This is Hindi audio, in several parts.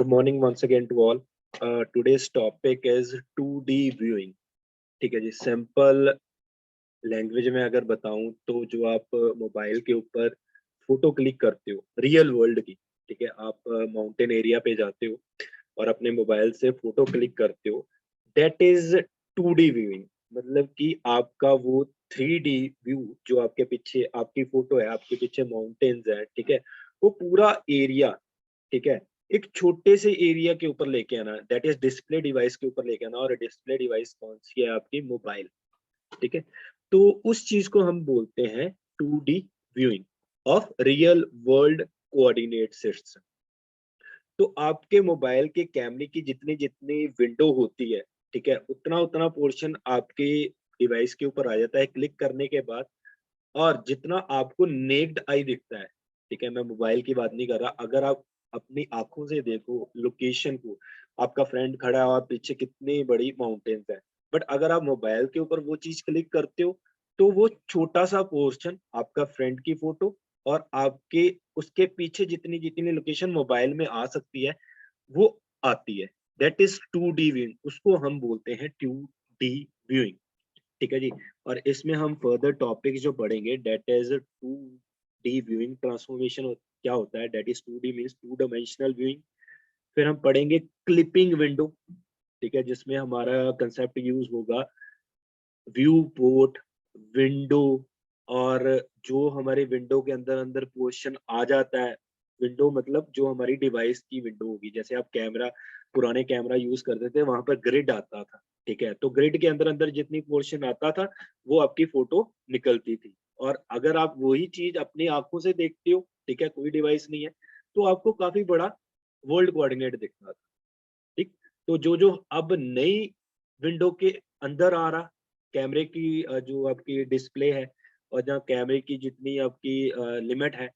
Good morning once again to all. Today's topic is 2D viewing. ठीक है जी, सिंपल लैंग्वेज में अगर बताऊं तो जो आप मोबाइल के ऊपर फोटो क्लिक करते हो रियल वर्ल्ड की, ठीक है, आप माउंटेन एरिया पे जाते हो और अपने मोबाइल से फोटो क्लिक करते हो, दैट इज 2D व्यूइंग। मतलब कि आपका वो 3D व्यू जो आपके पीछे आपकी फोटो है, आपके पीछे माउंटेन्स है, ठीक है, वो पूरा एरिया, ठीक है, एक छोटे से एरिया के ऊपर लेके आना, दैट इज डिस्प्ले डिवाइस के ऊपर लेके आना। और डिस्प्ले डिवाइस कौन सी है? आपकी मोबाइल, ठीक है। तो उस चीज को हम बोलते हैं 2D viewing of real world coordinate system. तो आपके मोबाइल के कैमरे की जितनी जितनी विंडो होती है, ठीक है, उतना उतना पोर्शन आपके डिवाइस के ऊपर आ जाता है क्लिक करने के बाद। और जितना आपको नेक्ड आई दिखता है, ठीक है, मैं मोबाइल की बात नहीं कर रहा, अगर आप अपनी आंखों से देखो लोकेशन को, आपका फ्रेंड खड़ा है और पीछे कितनी बड़ी माउंटेन्स है, बट अगर आप मोबाइल के ऊपर वो चीज क्लिक करते हो तो वो छोटा सा पोर्शन आपका फ्रेंड की फोटो और आपके उसके पीछे जितनी जितनी लोकेशन मोबाइल में आ सकती है वो आती है। दैट इज 2D व्यूइंग, उसको हम बोलते हैं 2D व्यूइंग, ठीक है जी। और इसमें हम फर्दर टॉपिक जो पढ़ेंगे, date is 2D viewing transformation क्या होता है, that is 2D means two dimensional viewing. फिर हम पढ़ेंगे क्लिपिंग विंडो, ठीक है, जिसमें हमारा कंसेप्ट यूज होगा व्यू पोर्ट, विंडो, और जो हमारे विंडो के अंदर अंदर पोर्शन आ जाता है। विंडो मतलब जो हमारी डिवाइस की विंडो होगी, जैसे आप कैमरा, पुराने कैमरा यूज करते थे, वहां पर ग्रिड आता था, ठीक है, तो ग्रिड के अंदर अंदर जितनी पोर्शन आता था वो आपकी फोटो निकलती थी। और अगर आप वही चीज अपनी आंखों से देखते हो, ठीक है, कोई डिवाइस नहीं है, तो आपको काफी बड़ा वर्ल्ड कोऑर्डिनेट दिखता था, ठीक। तो जो जो अब नई विंडो के अंदर आ रहा, कैमरे की जो आपकी डिस्प्ले है और जहाँ कैमरे की जितनी आपकी लिमिट है,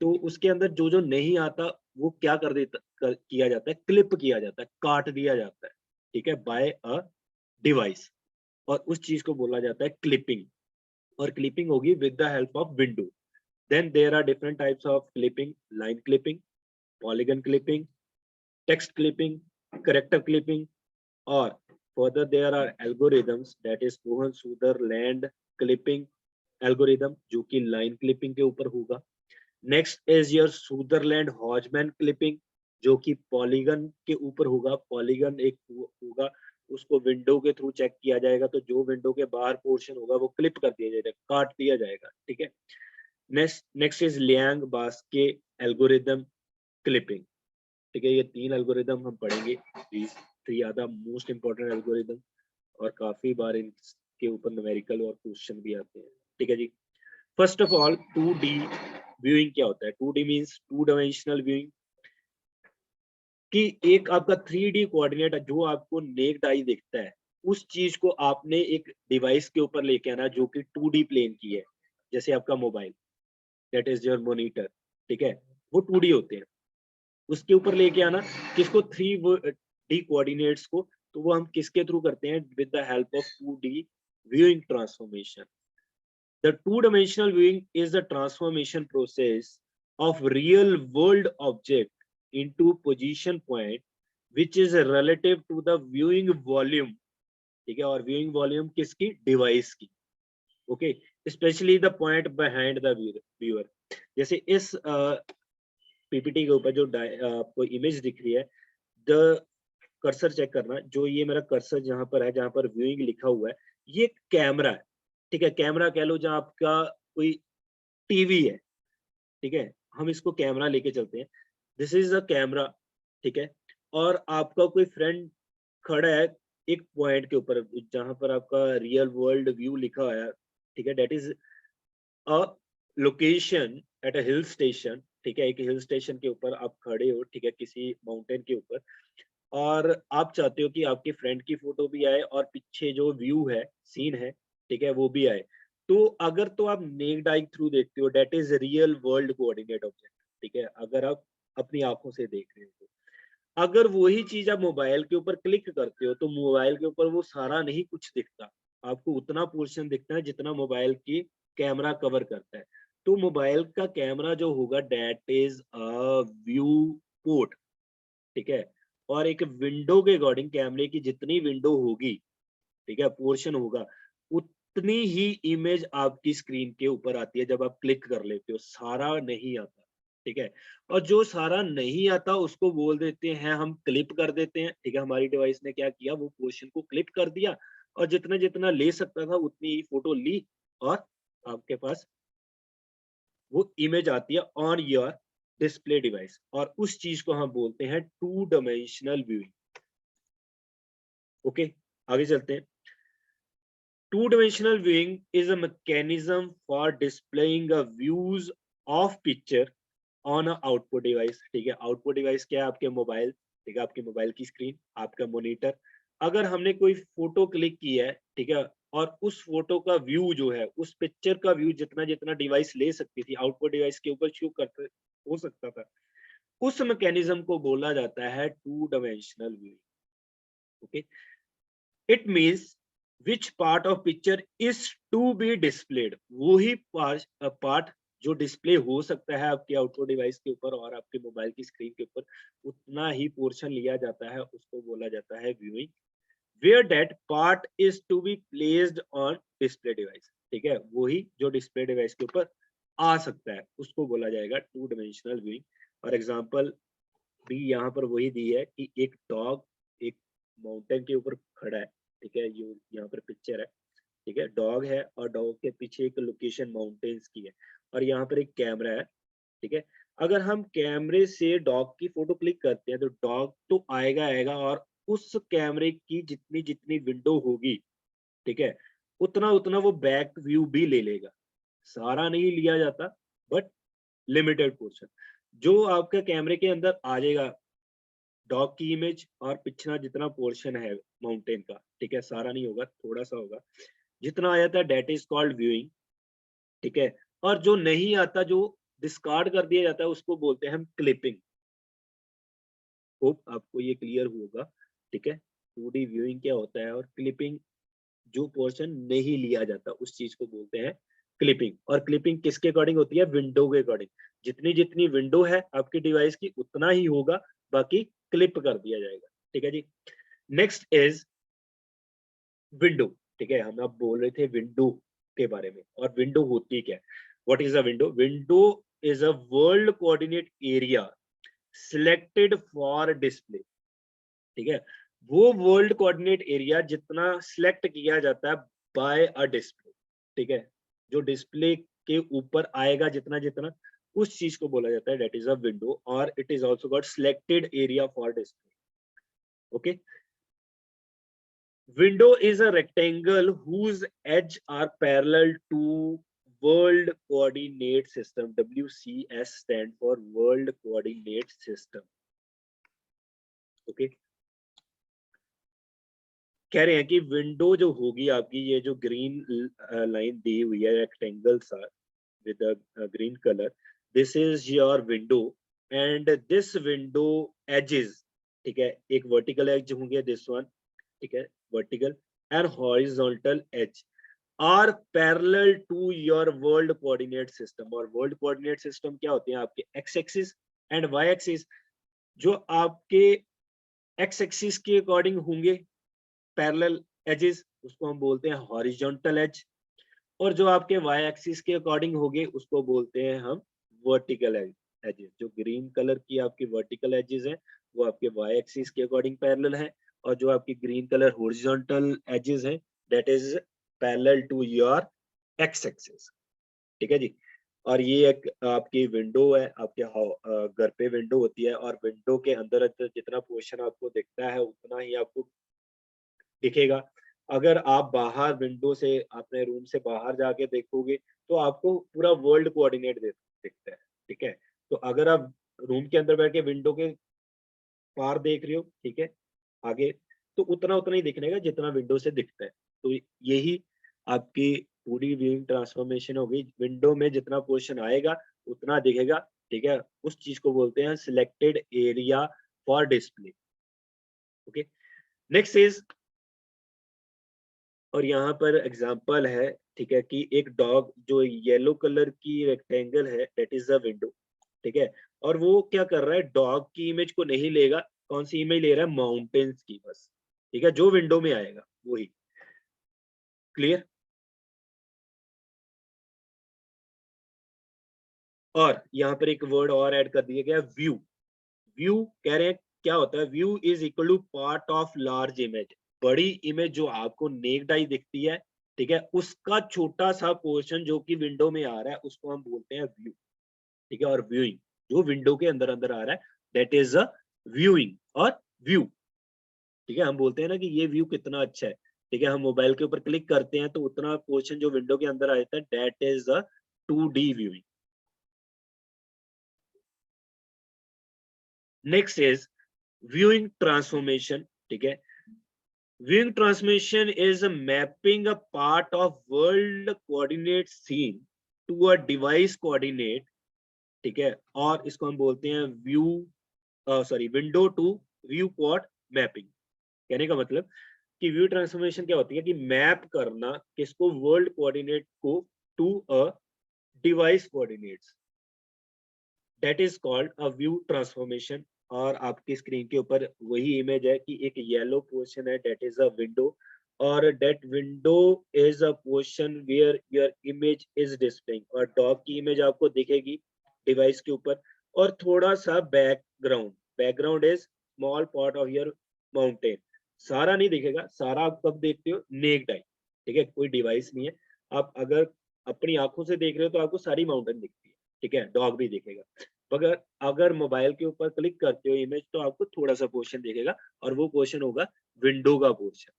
तो उसके अंदर जो जो नहीं आता वो क्या किया जाता है, क्लिप किया जाता है, काट दिया जाता है, ठीक है, बाय अ डिवाइस। और उस चीज को बोला जाता है क्लिपिंग। और क्लिपिंग होगी with the help of window. Then there are different types of clipping, line clipping, polygon clipping, text clipping, character clipping, और further there are algorithms, that is Cohen Sutherland clipping algorithm, जो कि लाइन क्लिपिंग के ऊपर होगा। नेक्स्ट इज योर सुदरलैंड हॉजमैन क्लिपिंग, जो कि पॉलीगन के ऊपर होगा। पॉलीगन एक होगा, उसको विंडो के थ्रू चेक किया जाएगा, तो जो विंडो के बाहर पोर्शन होगा वो क्लिप कर दिया जाएगा, काट दिया जाएगा, ठीक है। Next is Liang Baske algorithm clipping, ठीक है। ये तीन एल्गोरिदम हम पढ़ेंगे, these three are the most important algorithm, और काफी बार इनके ऊपर न्यूमेरिकल और क्वेश्चन भी आते हैं, ठीक है जी। First of all 2D viewing क्या होता है? 2D means two dimensional viewing, कि एक आपका 3D कोऑर्डिनेट जो आपको नेक्ड आई दिखता है, उस चीज को आपने एक डिवाइस के ऊपर लेके आना जो कि 2D प्लेन की है, जैसे आपका mobile, that is your monitor, ठीक है, वो 2D होते हैं। उसके ऊपर लेके आना किसको, 3D कोऑर्डिनेट्स को, तो वो हम किसके थ्रू करते हैं? With the help of 2D viewing transformation. The two-dimensional viewing is the transformation process of real world object into position point which is relative to the viewing volume, ठीक है। और viewing volume किसकी? डिवाइस की, okay, specially the point behind the viewer. जैसे इस पीपीटी के ऊपर जो आपको इमेज दिख रही है, द कर्सर चेक करना, जो ये मेरा कर्सर जहां पर है, जहां पर व्यूइंग लिखा हुआ है, ये कैमरा है, ठीक है, कैमरा कह लो, जहां आपका कोई टीवी है, ठीक है, हम इसको कैमरा लेके चलते हैं, दिस इज अ कैमरा, ठीक है। और आपका कोई फ्रेंड खड़ा है एक पॉइंट के ऊपर जहां पर आपका रियल वर्ल्ड व्यू लिखा हुआ है, ठीक है, that is a location at a hill station, ठीक है, एक हिल स्टेशन के ऊपर आप खड़े हो, ठीक है, किसी माउंटेन के ऊपर, और आप चाहते हो कि आपके फ्रेंड की फोटो भी आए और पीछे जो व्यू है, सीन है, ठीक है, वो भी आए। तो अगर तो आप नेक्ड आई थ्रू देखते हो, that is real world coordinate object, ठीक है, अगर आप अपनी आंखों से देख रहे हो तो। अगर वही चीज आप मोबाइल के ऊपर क्लिक करते हो तो मोबाइल के ऊपर वो सारा नहीं कुछ दिखता, आपको उतना पोर्शन दिखता है जितना मोबाइल की कैमरा कवर करता है। तो मोबाइल का कैमरा जो होगा, that is a view port, ठीक है, और एक विंडो के अकॉर्डिंग कैमरे की जितनी विंडो होगी, ठीक है, पोर्शन होगा, उतनी ही इमेज आपकी स्क्रीन के ऊपर आती है जब आप क्लिक कर लेते हो, सारा नहीं आता, ठीक है। और जो सारा नहीं आता उसको बोल देते हैं हम क्लिप कर देते हैं, ठीक है। हमारी डिवाइस ने क्या किया, वो पोर्शन को क्लिप कर दिया और जितना जितना ले सकता था उतनी ही फोटो ली और आपके पास वो इमेज आती है ऑन योर डिस्प्ले डिवाइस, और उस चीज को हम बोलते हैं टू डायमेंशनल व्यूइंग। ओके, आगे चलते हैं। Two-dimensional viewing is a mechanism for displaying a views of picture on a output device। ठीक है, आउटपुट डिवाइस क्या है, आपके मोबाइल, ठीक है, आपके मोबाइल की स्क्रीन, आपका मॉनिटर। अगर हमने कोई फोटो क्लिक की है, ठीक है, और उस फोटो का व्यू जो है, उस पिक्चर का व्यू जितना जितना डिवाइस ले सकती थी, आउटपुट डिवाइस के ऊपर शो करते हो सकता था, उस मैकेनिज्म को बोला जाता है two dimensional view. Okay, it means which part of picture is to be displayed, वो ही पार्ट जो डिस्प्ले हो सकता है आपके आउटपुट डिवाइस के ऊपर और आपके मोबाइल की स्क्रीन के ऊपर, उतना ही पोर्शन लिया जाता है, उसको बोला जाता है viewing. Where that part is to be placed on display device, ठीक है, वही जो डिस्प्ले डिवाइस के ऊपर आ सकता है उसको बोला जाएगा टू डायमेंशनल व्यूइंग। और एग्जांपल भी यहाँ पर वही दी है कि एक डॉग एक माउंटेन के ऊपर खड़ा है, ठीक है, ये यहाँ पर पिक्चर है, ठीक है, डॉग है और डॉग के पीछे एक लोकेशन माउंटेन्स की है और यहाँ पर एक कैमरा है, ठीक है। अगर हम कैमरे से डॉग की फोटो क्लिक करते हैं तो डॉग तो आएगा आएगा, और उस कैमरे की जितनी जितनी विंडो होगी, ठीक है, उतना उतना वो बैक व्यू भी ले लेगा, सारा नहीं लिया जाता बट लिमिटेड पोर्शन जो आपका कैमरे के अंदर आ जाएगा, डॉग की इमेज और पिछला जितना पोर्शन है माउंटेन का, ठीक है, सारा नहीं होगा, थोड़ा सा होगा, जितना आ जाता है डेट इज कॉल्ड व्यूइंग, ठीक है। और जो नहीं आता, जो डिस्कार्ड कर दिया जाता है, उसको बोलते हैं हम क्लिपिंग। होप आपको ये क्लियर होगा, ठीक है, 2D व्यूइंग क्या होता है और क्लिपिंग, जो पोर्शन नहीं लिया जाता उस चीज को बोलते हैं क्लिपिंग। और क्लिपिंग किसके अकॉर्डिंग होती है, विंडो के अकॉर्डिंग, जितनी जितनी विंडो है आपकी डिवाइस की उतना ही होगा, बाकी क्लिप कर दिया जाएगा, ठीक है जी। नेक्स्ट इज विंडो, ठीक है, हम अब बोल रहे थे विंडो के बारे में, और विंडो होती क्या है, what is a window. Window is a world coordinate area selected for display, ठीक है, वो वर्ल्ड कोऑर्डिनेट एरिया जितना सिलेक्ट किया जाता है बाय अ डिस्प्ले, ठीक है, जो डिस्प्ले के ऊपर आएगा जितना जितना, उस चीज को बोला जाता है दैट इज अ विंडो, और it is also got selected area for display. Okay, window is a rectangle whose edge are parallel to world coordinate system, WCS stand for world coordinate system। Okay, कह रहे हैं कि विंडो जो होगी आपकी, ये जो ग्रीन लाइन दी हुई है, rectangles are with a green color, this is your window and this window edges, ठीक है, एक vertical edge होंगे this one, ठीक है, vertical and horizontal edge are parallel to your world coordinate system। और world coordinate system क्या होते हैं, आपके x axis and y axis, जो आपके x axis के अकॉर्डिंग होंगे पैरेलल एजेस, उसको हम बोलते हैं हॉरिजॉन्टल एज, और जो आपके वाई एक्सिस के अकॉर्डिंग होंगे उसको बोलते हैं हम वर्टिकल एजेस। जो ग्रीन कलर की आपकी वर्टिकल एजेस हैं वो आपके वाई एक्सिस के अकॉर्डिंग पैरेलल है, और जो आपकी ग्रीन कलर हॉरिजॉन्टल एजेस हैं that is parallel to your X axis, ठीक है जी। और ये एक आपकी विंडो है, आपके घर पे विंडो होती है, और विंडो के अंदर जितना पोर्शन आपको दिखता है उतना ही आपको दिखेगा। अगर आप बाहर विंडो से अपने रूम से बाहर जाके देखोगे तो आपको पूरा वर्ल्ड कोऑर्डिनेट दिखता है, ठीक है। तो अगर आप रूम के अंदर बैठ के विंडो के पार देख रहे हो, ठीक है, आगे, तो उतना उतना ही दिखने का जितना विंडो से दिखता है। तो यही आपकी पूरी व्यूइंग ट्रांसफॉर्मेशन होगी, विंडो में जितना पोर्शन आएगा उतना दिखेगा, ठीक है, उस चीज को बोलते हैं selected area for display. Okay, next is, और यहाँ पर एग्जांपल है, ठीक है, कि एक डॉग जो येलो कलर की रेक्टेंगल है दैट इज द विंडो, ठीक है, और वो क्या कर रहा है, डॉग की इमेज को नहीं लेगा, कौन सी इमेज ले रहा है, माउंटेन्स की बस, ठीक है, जो विंडो में आएगा वही। क्लियर। और यहाँ पर एक वर्ड और ऐड कर दिया गया, व्यू। व्यू कह रहे हैं क्या होता है, view is equal to part of large image. बड़ी इमेज जो आपको नेक्ड आई दिखती है, ठीक है, उसका छोटा सा पोर्शन जो कि विंडो में आ रहा है उसको हम बोलते हैं व्यू, ठीक है। और व्यूइंग जो विंडो के अंदर अंदर आ रहा है, दैट इज अ व्यूइंग और व्यू, ठीक है। हम बोलते हैं ना कि ये व्यू कितना अच्छा है, ठीक है, हम मोबाइल के ऊपर क्लिक करते हैं तो उतना पोर्शन जो विंडो के अंदर आ जाता है, that is a 2D viewing. Next is viewing transformation, ठीक है। Viewing transmission is a mapping a part of world coordinate scene to a device coordinate, ठीक है। और इसको हम बोलते हैं window to view port mapping. कहने का मतलब कि व्यू ट्रांसफॉर्मेशन क्या होती है कि मैप करना किसको, वर्ल्ड कोऑर्डिनेट को to a device coordinates, that is called a view transformation. और आपकी स्क्रीन के ऊपर वही इमेज है कि एक येलो पोर्शन है, दैट इज अ विंडो, और that window is a portion where your image is displaying. और डॉग की इमेज आपको दिखेगी डिवाइस के ऊपर, और थोड़ा सा background, background is small part of your mountain. सारा नहीं दिखेगा, सारा आप कब देखते हो, नेक्ड आई, ठीक है, कोई डिवाइस नहीं है। आप अगर अपनी आंखों से देख रहे हो तो आपको सारी माउंटेन दिखती है, ठीक है, डॉग भी दिखेगा। मगर अगर मोबाइल के ऊपर क्लिक करते हो इमेज तो आपको थोड़ा सा पोर्शन दिखेगा, और वो पोर्शन होगा विंडो का पोर्शन,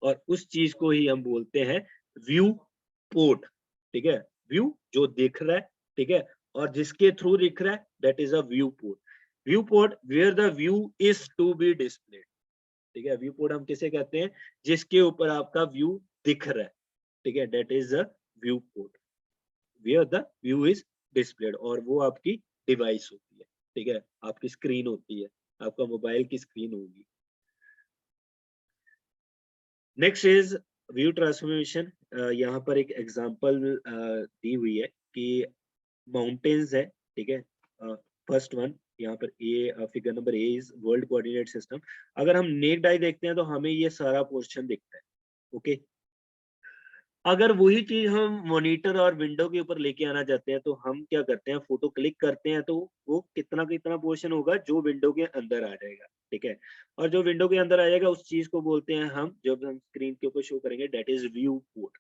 और उस चीज को ही हम बोलते हैं व्यू पोर्ट, ठीक है। व्यू जो दिख रहा है, ठीक है, और जिसके थ्रू दिख रहा है, that is a view port. View port where the view is to be displayed, ठीक है। व्यू पोर्ट हम किसे कहते हैं, जिसके ऊपर आपका व्यू दिख रहा है, ठीक है, that is a view port where the view is displayed. और वो आपकी डिवाइस होती है, ठीक है, आपकी स्क्रीन होती है, आपका मोबाइल की स्क्रीन होगी। Next is view transformation. यहाँ पर एक एग्जांपल दी हुई है कि माउंटेन्स है, ठीक है। फर्स्ट वन यहाँ पर A, figure number A is world coordinate system. अगर हम नेक्ड आई देखते हैं तो हमें ये सारा पोर्शन दिखता है, ओके। अगर वही चीज हम मॉनिटर और विंडो के ऊपर लेके आना चाहते हैं तो हम क्या करते हैं, फोटो क्लिक करते हैं तो वो कितना कितना पोर्शन होगा जो विंडो के अंदर आ जाएगा, ठीक है। और जो विंडो के अंदर आ जाएगा उस चीज को बोलते हैं हम, जब हम स्क्रीन के ऊपर शो करेंगे, दैट इज व्यू पोर्ट,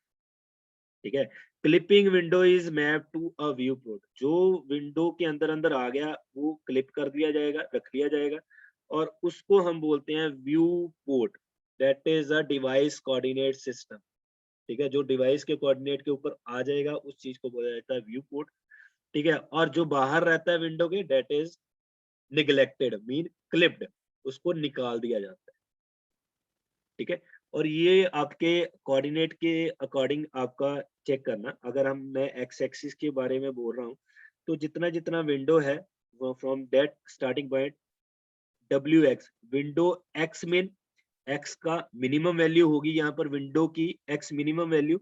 ठीक है। Clipping window is map to a view port. जो विंडो के अंदर अंदर आ गया वो क्लिप कर दिया जाएगा, रख लिया जाएगा, और उसको हम बोलते हैं view port, that is a device coordinate system, ठीक है। जो डिवाइस के कोऑर्डिनेट के ऊपर आ जाएगा उस चीज को बोला जाता है व्यू पोर्ट, ठीक है। और जो बाहर रहता है विंडो के, that is neglected, mean clipped, उसको निकाल दिया जाता है, ठीक है। और ये आपके कोऑर्डिनेट के अकॉर्डिंग आपका चेक करना। अगर हम मैं एक्स एक्सिस के बारे में बोल रहा हूँ तो जितना जितना विंडो है from that starting point W x, window x mean x का मिनिमम वैल्यू होगी यहाँ पर, विंडो की एक्स मिनिमम वैल्यू,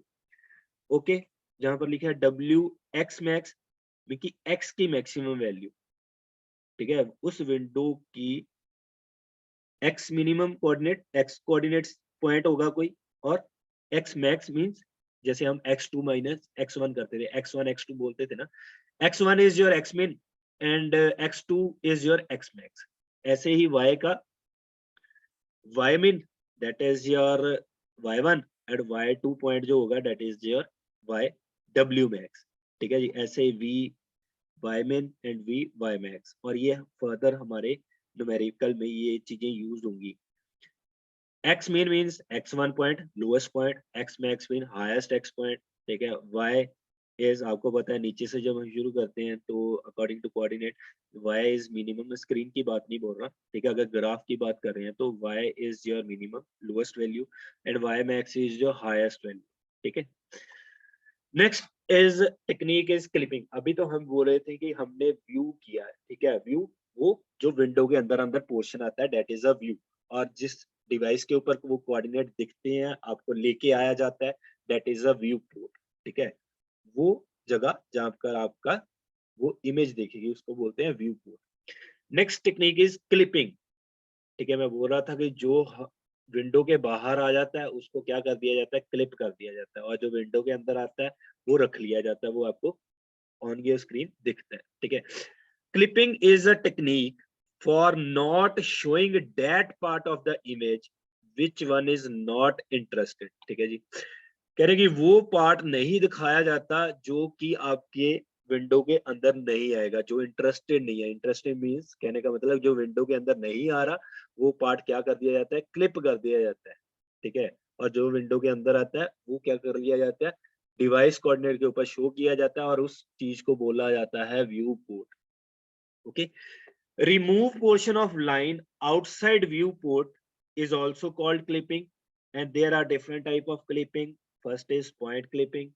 ओके। जहां पर लिखा है डब्ल्यू एक्स मैक्स, की एक्स की मैक्सिमम वैल्यू, ठीक है, उस विंडो की x minimum coordinate, x coordinate point होगा कोई, और एक्स मैक्स मींस जैसे हम x2 माइनस x1 करते थे, x1 x2 बोलते थे ना, x1 is your x min and x2 is your x max। ऐसे ही y का y min that is your y1 and y2 point जो होगा that is your y w max, ठीक है जी। ऐसे ही v y min and v y max, और ये फर्दर हमारे न्यूमेरिकल में ये चीजें यूज होंगी। x min means x1 point lowest point, x max mean highest x point, ठीक है। y is आपको पता है नीचे से जब हम शुरू करते हैं तो according to coordinate y is minimum, screen की बात नहीं बोल रहा, ठीक है। अगर ग्राफ की बात कर रहे हैं तो y is your minimum lowest value and y max is your highest value, ठीक है। Next is technique is clipping. अभी तो हम बोल रहे थे कि हमने व्यू किया है, ठीक है। व्यू वो जो विंडो के अंदर अंदर पोर्शन आता है, दैट इज अ व्यू। और जिस डिवाइस के ऊपर वो कोऑर्डिनेट दिखते हैं, आपको लेके आया जाता है, that is a view port, ठीक है। वो जगह जहां पर आपका वो इमेज देखेगी उसको बोलते हैं view port. Next technique is clipping. ठीक है, मैं बोल रहा था कि जो विंडो के बाहर आ जाता है उसको क्या कर दिया जाता है, क्लिप कर दिया जाता है, और जो विंडो के अंदर आता है वो रख लिया जाता है, वो आपको ऑन योर स्क्रीन दिखता है। ठीक है, clipping is a technique for not showing that part of the image which one is not interested. ठीक है जी, कह रहे कि वो पार्ट नहीं दिखाया जाता जो कि आपके विंडो के अंदर नहीं आएगा, जो इंटरेस्टेड नहीं है। इंटरेस्टेड मींस कहने का मतलब जो विंडो के अंदर नहीं आ रहा वो पार्ट क्या कर दिया जाता है, क्लिप कर दिया जाता है। ठीक है, और जो विंडो के अंदर आता है वो क्या कर लिया जाता है, डिवाइस कोऑर्डिनेट के ऊपर शो किया जाता है और उस चीज को बोला जाता है view port. Okay, remove portion of line outside viewport is also called clipping, and there are different type of clipping. First is point clipping,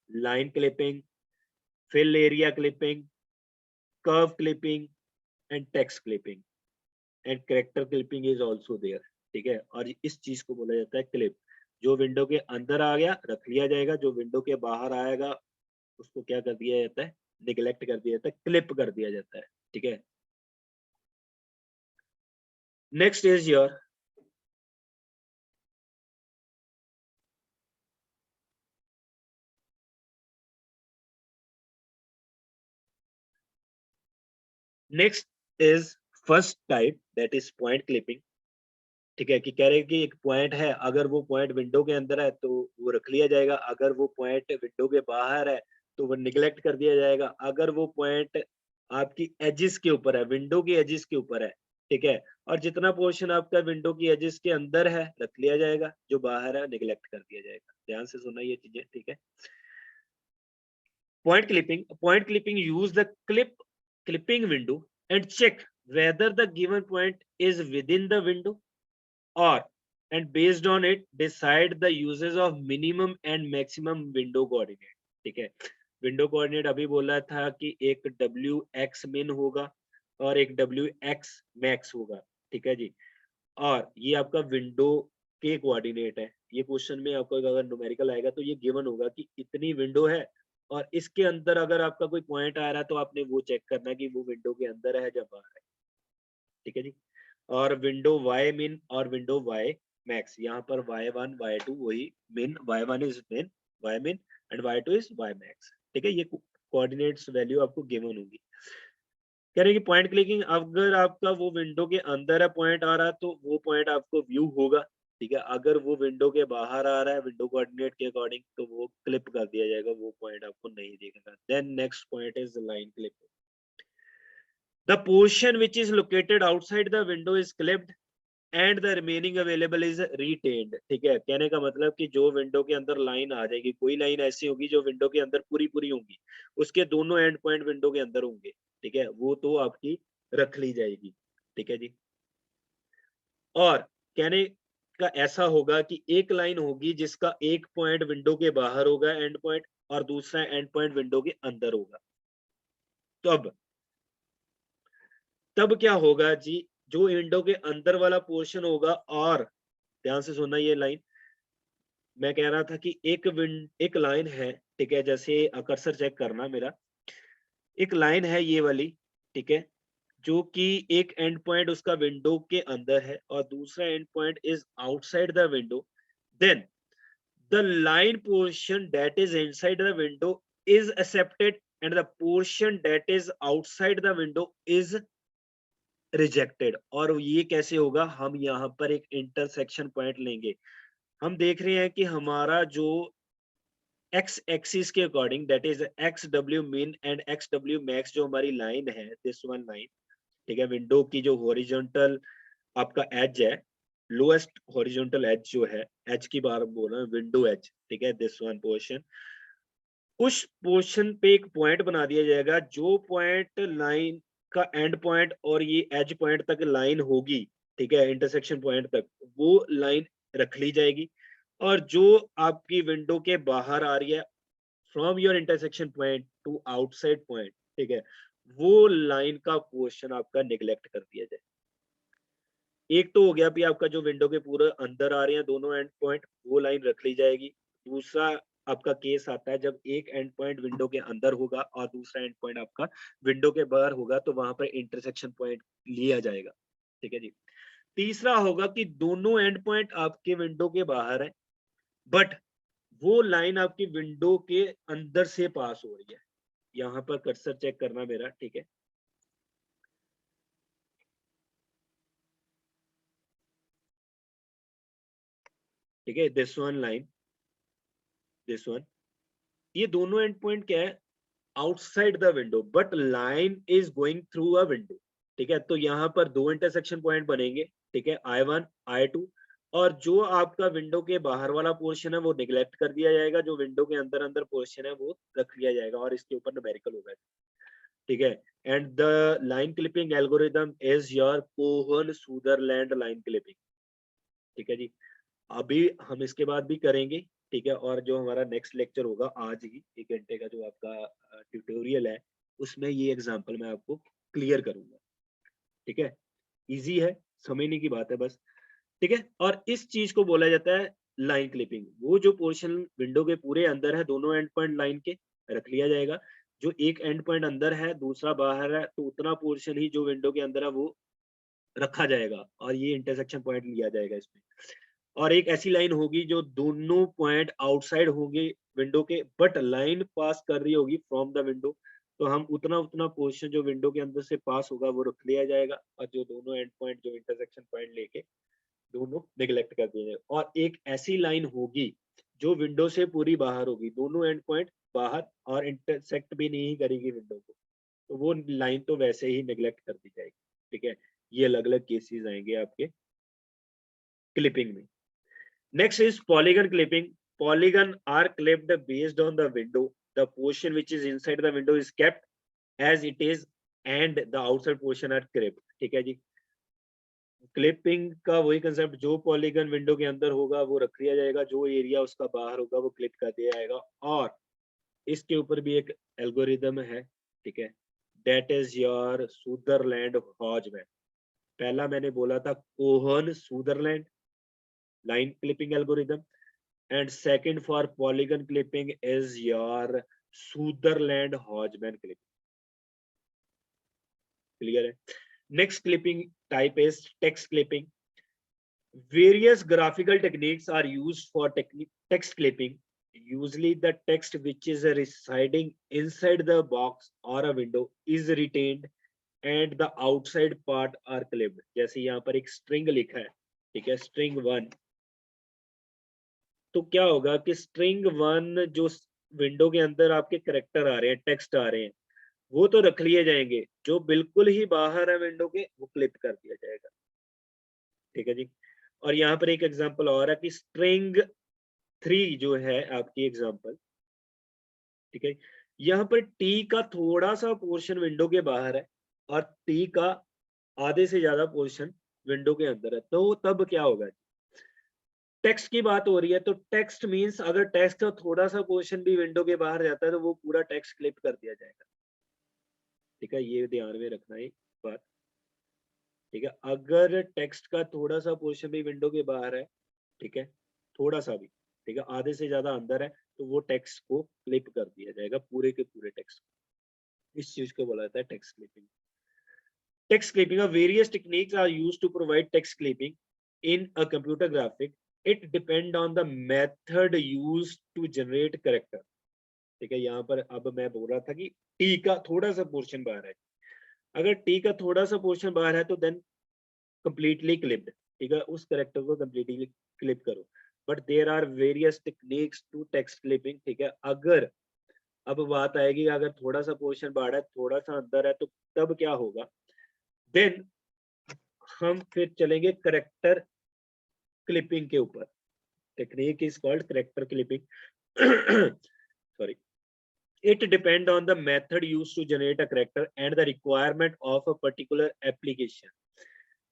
line clipping, fill area clipping, curve clipping, and text clipping, and character clipping is also there. ठीक है, और इस चीज को बोला जाता है क्लिप। जो विंडो के अंदर आ गया रख लिया जाएगा, जो विंडो के बाहर आएगा उसको क्या कर दिया जाता है, निगलेक्ट कर दिया जाता है, क्लिप कर दिया जाता है। ठीक है, next is your next is first type, that is point clipping. ठीक है, कि कह रहे हैं कि एक पॉइंट है, अगर वो पॉइंट विंडो के अंदर है तो वो रख लिया जाएगा, अगर वो पॉइंट विंडो के बाहर है तो वो निगलेक्ट कर दिया जाएगा, अगर वो पॉइंट आपकी एजिस के ऊपर है, विंडो की एजिस के ऊपर है। ठीक है, और जितना पोर्शन आपका विंडो की एजिस के अंदर है रख लिया जाएगा, जो बाहर है निगलेक्ट कर दिया जाएगा। ध्यान से सुना ये चीजें। ठीक है, point clipping use the clipping window and check whether the given point is within the window, or and based on it decide the uses of minimum and maximum window coordinate। ठीक है, विंडो कोऑर्डिनेट अभी बोला था कि एक डब्ल्यू एक्स मिन होगा और एक डब्ल्यू एक्स मैक्स होगा। ठीक है जी, और ये आपका विंडो के कोऑर्डिनेट है। ये क्वेश्चन में आपको अगर न्यूमेरिकल आएगा तो ये गिवन होगा कि इतनी विंडो है और इसके अंदर अगर आपका कोई पॉइंट आ रहा है तो आपने वो चेक करना कि वो विंडो के अंदर है या बाहर है। ठीक है जी, और विंडो वाई मिन और विंडो वाई मैक्स, यहाँ पर y1 y2 वही मिन, y1 इज मिन, y मिन and y2 is y max. ठीक है, ये कोऑर्डिनेट्स वैल्यू आपको गिवन होगी। कह रहे हैं कि पॉइंट क्लिकिंग, अगर आपका वो विंडो के अंदर है पॉइंट आ रहा है तो वो पॉइंट आपको व्यू होगा। ठीक है, अगर वो विंडो के बाहर आ रहा है विंडो कोऑर्डिनेट के अकॉर्डिंग तो वो क्लिप कर दिया जाएगा, वो पॉइंट आपको नहीं दिखेगा। Then next point is line clip. The portion which is located outside the window is clipped and the remaining available is retained. ठीक है, कहने का मतलब कि जो विंडो के अंदर लाइन आ जाएगी, कोई लाइन ऐसी होगी जो विंडो के अंदर पूरी पूरी होंगी, उसके दोनों एंड पॉइंट विंडो के अंदर होंगे। ठीक है, वो तो आपकी रख ली जाएगी। ठीक है जी, और कहने का ऐसा होगा कि एक लाइन होगी जिसका एक पॉइंट विंडो के बाहर होगा एंड पॉइंट, और दूसरा एंड पॉइंट विंडो के अंदर होगा। तो अब तब क्या होगा जी, जो विंडो के अंदर वाला पोर्शन होगा, और ध्यान से सुनना ये लाइन, मैं कह रहा था कि एक लाइन है। ठीक है, जैसे कर्सर चेक करना मेरा, एक लाइन है ये वाली। ठीक है, जो कि एक एंड पॉइंट उसका विंडो के अंदर है और दूसरा end point is outside the window. Then the line portion that is inside the window is accepted and the portion that is outside the window is rejected. और ये कैसे होगा, हम यहाँ पर एक इंटरसेक्शन पॉइंट लेंगे। हम देख रहे हैं कि हमारा जो एक्स एक्सिस के according, that is X W मिन एंड एक्स डब्ल्यू मैक्स, जो हमारी लाइन है, दिस वन लाइन। ठीक है, विंडो की जो हॉरिजॉन्टल आपका एज है, लोएस्ट हॉरिजॉन्टल एज जो है, एज की बार बोल रहा हूँ, विंडो एज। ठीक है, दिस वन पोर्शन, उस पोर्शन पे एक पॉइंट बना दिया जाएगा, जो पॉइंट लाइन का एंड पॉइंट और ये एज पॉइंट तक लाइन होगी। ठीक है, इंटरसेक्शन पॉइंट तक वो लाइन रख ली जाएगी, और जो आपकी विंडो के बाहर आ रही है from your intersection point two outside point, ठीक है, वो लाइन का पोर्शन आपका निगलेक्ट कर दिया जाए। एक तो हो गया भी आपका जो विंडो के पूरे अंदर आ रहे हैं दोनों एंड पॉइंट, वो लाइन रख ली जाएगी। दूसरा आपका केस आता है जब एक एंड पॉइंट विंडो के अंदर होगा और दूसरा एंड पॉइंट आपका विंडो के बाहर होगा, तो वहां पर इंटरसेक्शन पॉइंट लिया जाएगा। ठीक है जी, तीसरा होगा कि दोनों एंड पॉइंट आपके विंडो के बाहर है, बट वो लाइन आपकी विंडो के अंदर से पास हो रही है। यहाँ पर कर्सर चेक करना मेरा, ठीक है। ठीक है, this one line, this one, ये दोनों एंड पॉइंट क्या है, outside the window, but line is going through a window. ठीक है, तो यहाँ पर दो इंटरसेक्शन पॉइंट बनेंगे, ठीक है, I1 I2, और जो आपका विंडो के बाहर वाला पोर्शन है वो निगलेक्ट कर दिया जाएगा, जो विंडो के अंदर अंदर पोर्शन है वो रख लिया जाएगा और इसके ऊपर न्यूमेरिकल होगा। ठीक है, and the line clipping algorithm is your Cohen Sutherland line clipping. ठीक है जी, अभी हम इसके बाद भी करेंगे, ठीक है, और जो हमारा नेक्स्ट लेक्चर होगा आज ही 1 घंटे का जो आपका ट्यूटोरियल है, उसमें ये एग्जांपल मैं आपको क्लियर करूंगा। ठीक है, इजी है, समझने की बात है बस। ठीक है, और इस चीज को बोला जाता है लाइन क्लिपिंग। वो जो पोर्शन विंडो के पूरे अंदर है, दोनों एंड पॉइंट लाइन के रख लिया जाएगा। जो एक एंड पॉइंट अंदर है, दूसरा बाहर है, तो उतना पोर्शन ही जो विंडो के अंदर है वो रखा जाएगा और ये इंटरसेक्शन पॉइंट लिया जाएगा इसमें। और एक ऐसी लाइन होगी जो दोनों पॉइंट आउटसाइड होंगे विंडो के, बट लाइन पास कर रही होगी फ्रॉम द विंडो, तो हम उतना उतना पोर्शन जो विंडो के अंदर से पास होगा वो रख लिया जाएगा, और जो दोनों एंड पॉइंट जो इंटरसेक्शन पॉइंट लेके दोनों निगलेक्ट कर दिए जाएंगे। और एक ऐसी लाइन होगी जो विंडो से पूरी बाहर होगी, दोनों एंड पॉइंट बाहर और इंटरसेक्ट भी नहीं करेगी विंडो को, तो वो लाइन तो वैसे ही निगलेक्ट कर दी जाएगी। ठीक है, ये अलग अलग केसेस आएंगे आपके क्लिपिंग में। Next is polygon clipping. Polygon are clipped based on the window. The portion which is inside the window is kept as it is and the outside portion are clipped. ठीक है जी, क्लिपिंग का वही कंसेप्ट, जो पॉलीगन विंडो के अंदर होगा वो रख लिया जाएगा, जो एरिया उसका बाहर होगा वो क्लिप कर दिया जाएगा। और इसके ऊपर भी एक एल्गोरिदम है, ठीक है, दैट इज योर सुदरलैंड हॉजमैन। पहला मैंने बोला था Cohen Sutherland line clipping algorithm, and second for polygon clipping is your Sutherland Hodgman clipping. Clear है? Next clipping type is text clipping. Various graphical techniques are used for text clipping. Usually the text which is residing inside the box or a window is retained and the outside part are clipped. जैसे यहाँ पर एक string लिखा है, ठीक है, string 1, तो क्या होगा कि स्ट्रिंग 1 जो विंडो के अंदर आपके कैरेक्टर आ रहे हैं, टेक्स्ट आ रहे हैं, वो तो रख लिए जाएंगे, जो बिल्कुल ही बाहर है विंडो के वो क्लिप कर दिया जाएगा। ठीक है जी, और यहाँ पर एक एग्जांपल और है कि स्ट्रिंग 3 जो है आपकी एग्जांपल, ठीक है, यहाँ पर टी का थोड़ा सा पोर्शन विंडो के बाहर है और टी का आधे से ज्यादा पोर्शन विंडो के अंदर है, तो तब क्या होगा, टेक्स्ट की बात हो रही है, तो टेक्स्ट मींस अगर टेक्स्ट का थोड़ा सा पोर्शन भी विंडो के बाहर जाता है तो वो पूरा टेक्स्ट क्लिप कर दिया जाएगा। ठीक है, ये ध्यान में रखना है बात। ठीक है, अगर टेक्स्ट का थोड़ा सा पोर्शन भी विंडो के बाहर है, ठीक है, थोड़ा सा भी, ठीक है, आधे से ज्यादा अंदर है, तो वो टेक्स्ट को क्लिप कर दिया जाएगा, पूरे के पूरे टेक्स्ट। इस चीज को बोला जाता है text clipping. Text clipping, various techniques are used to provide text clipping in a computer graphic. It depend on the method used to generate character. ठीक है, यहाँ पर अब मैं बोल रहा था कि टी का थोड़ा सा पोर्शन बाहर है, अगर टी का थोड़ा सा पोर्शन बाहर है तो देन कंप्लीटली क्लिप्ड, ठीक है, उस करेक्टर को कंप्लीटली क्लिप करो। But there are various techniques to text clipping. ठीक है, अगर अब बात आएगी अगर थोड़ा सा पोर्शन बाहर है, थोड़ा सा अंदर है, तो तब क्या होगा, देन हम फिर चलेंगे करेक्टर क्लिपिंग के ऊपर। Technique is called character clipping sorry, it depend on the method used to generate a character and the requirement of a particular application.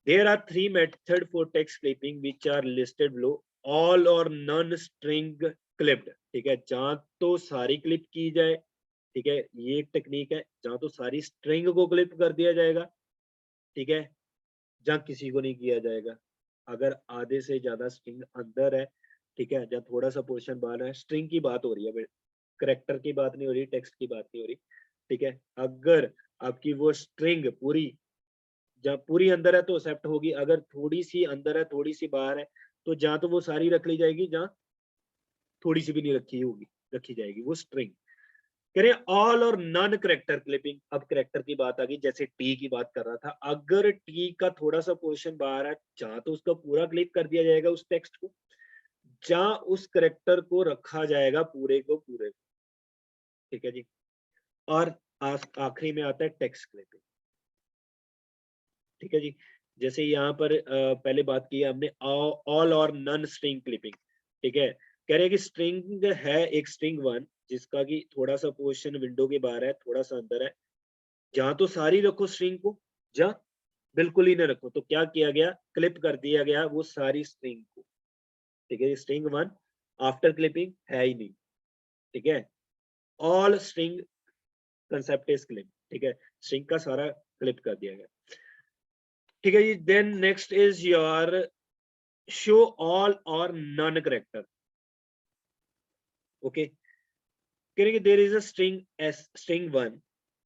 There are 3 methods for text clipping which are listed below. All or none string clipped, ठीक है, जहां तो सारी क्लिप की जाए, ठीक है, ये एक टेक्निक है, जहां तो सारी स्ट्रिंग को क्लिप कर दिया जाएगा, ठीक है, जहां किसी को नहीं किया जाएगा। अगर आधे से ज्यादा स्ट्रिंग अंदर है, ठीक है, जहां थोड़ा सा पोर्शन बाहर है, स्ट्रिंग की बात हो रही है, करेक्टर की बात नहीं हो रही, टेक्स्ट की बात नहीं हो रही। ठीक है, अगर आपकी वो स्ट्रिंग पूरी जहाँ पूरी अंदर है तो एक्सेप्ट होगी, अगर थोड़ी सी अंदर है थोड़ी सी बाहर है तो जहाँ तो वो सारी रख ली जाएगी, जहाँ थोड़ी सी भी नहीं रखी जाएगी, वो स्ट्रिंग। कह रहे ऑल और नॉन करेक्टर क्लिपिंग। अब करेक्टर की बात आ गई, जैसे टी की बात कर रहा था, अगर टी का थोड़ा सा पोर्शन बाहर है जहां तो उसका पूरा क्लिप कर दिया जाएगा उस टेक्स्ट को, जहां उस करेक्टर को रखा जाएगा पूरे को पूरे को। ठीक है जी। और आखिरी में आता है टेक्स्ट क्लिपिंग। ठीक है जी। जैसे यहाँ पर पहले बात की है हमने ऑल और नॉन स्ट्रिंग क्लिपिंग। ठीक है, कह रहे हैं कि स्ट्रिंग है एक स्ट्रिंग वन जिसका कि थोड़ा सा पोर्शन विंडो के बाहर है थोड़ा सा अंदर है, जहां तो सारी रखो स्ट्रिंग को, जहां बिल्कुल ही ना रखो, तो क्या किया गया, क्लिप कर दिया गया वो सारी स्ट्रिंग को। ठीक है, स्ट्रिंग वन आफ्टर क्लिपिंग है ही नहीं। ठीक है, all string concept is clip. ठीक है, स्ट्रिंग का सारा क्लिप कर दिया गया। ठीक है जी। Then next is your show all और नॉन करेक्टर। ओके, करेंगे there is a string S string one.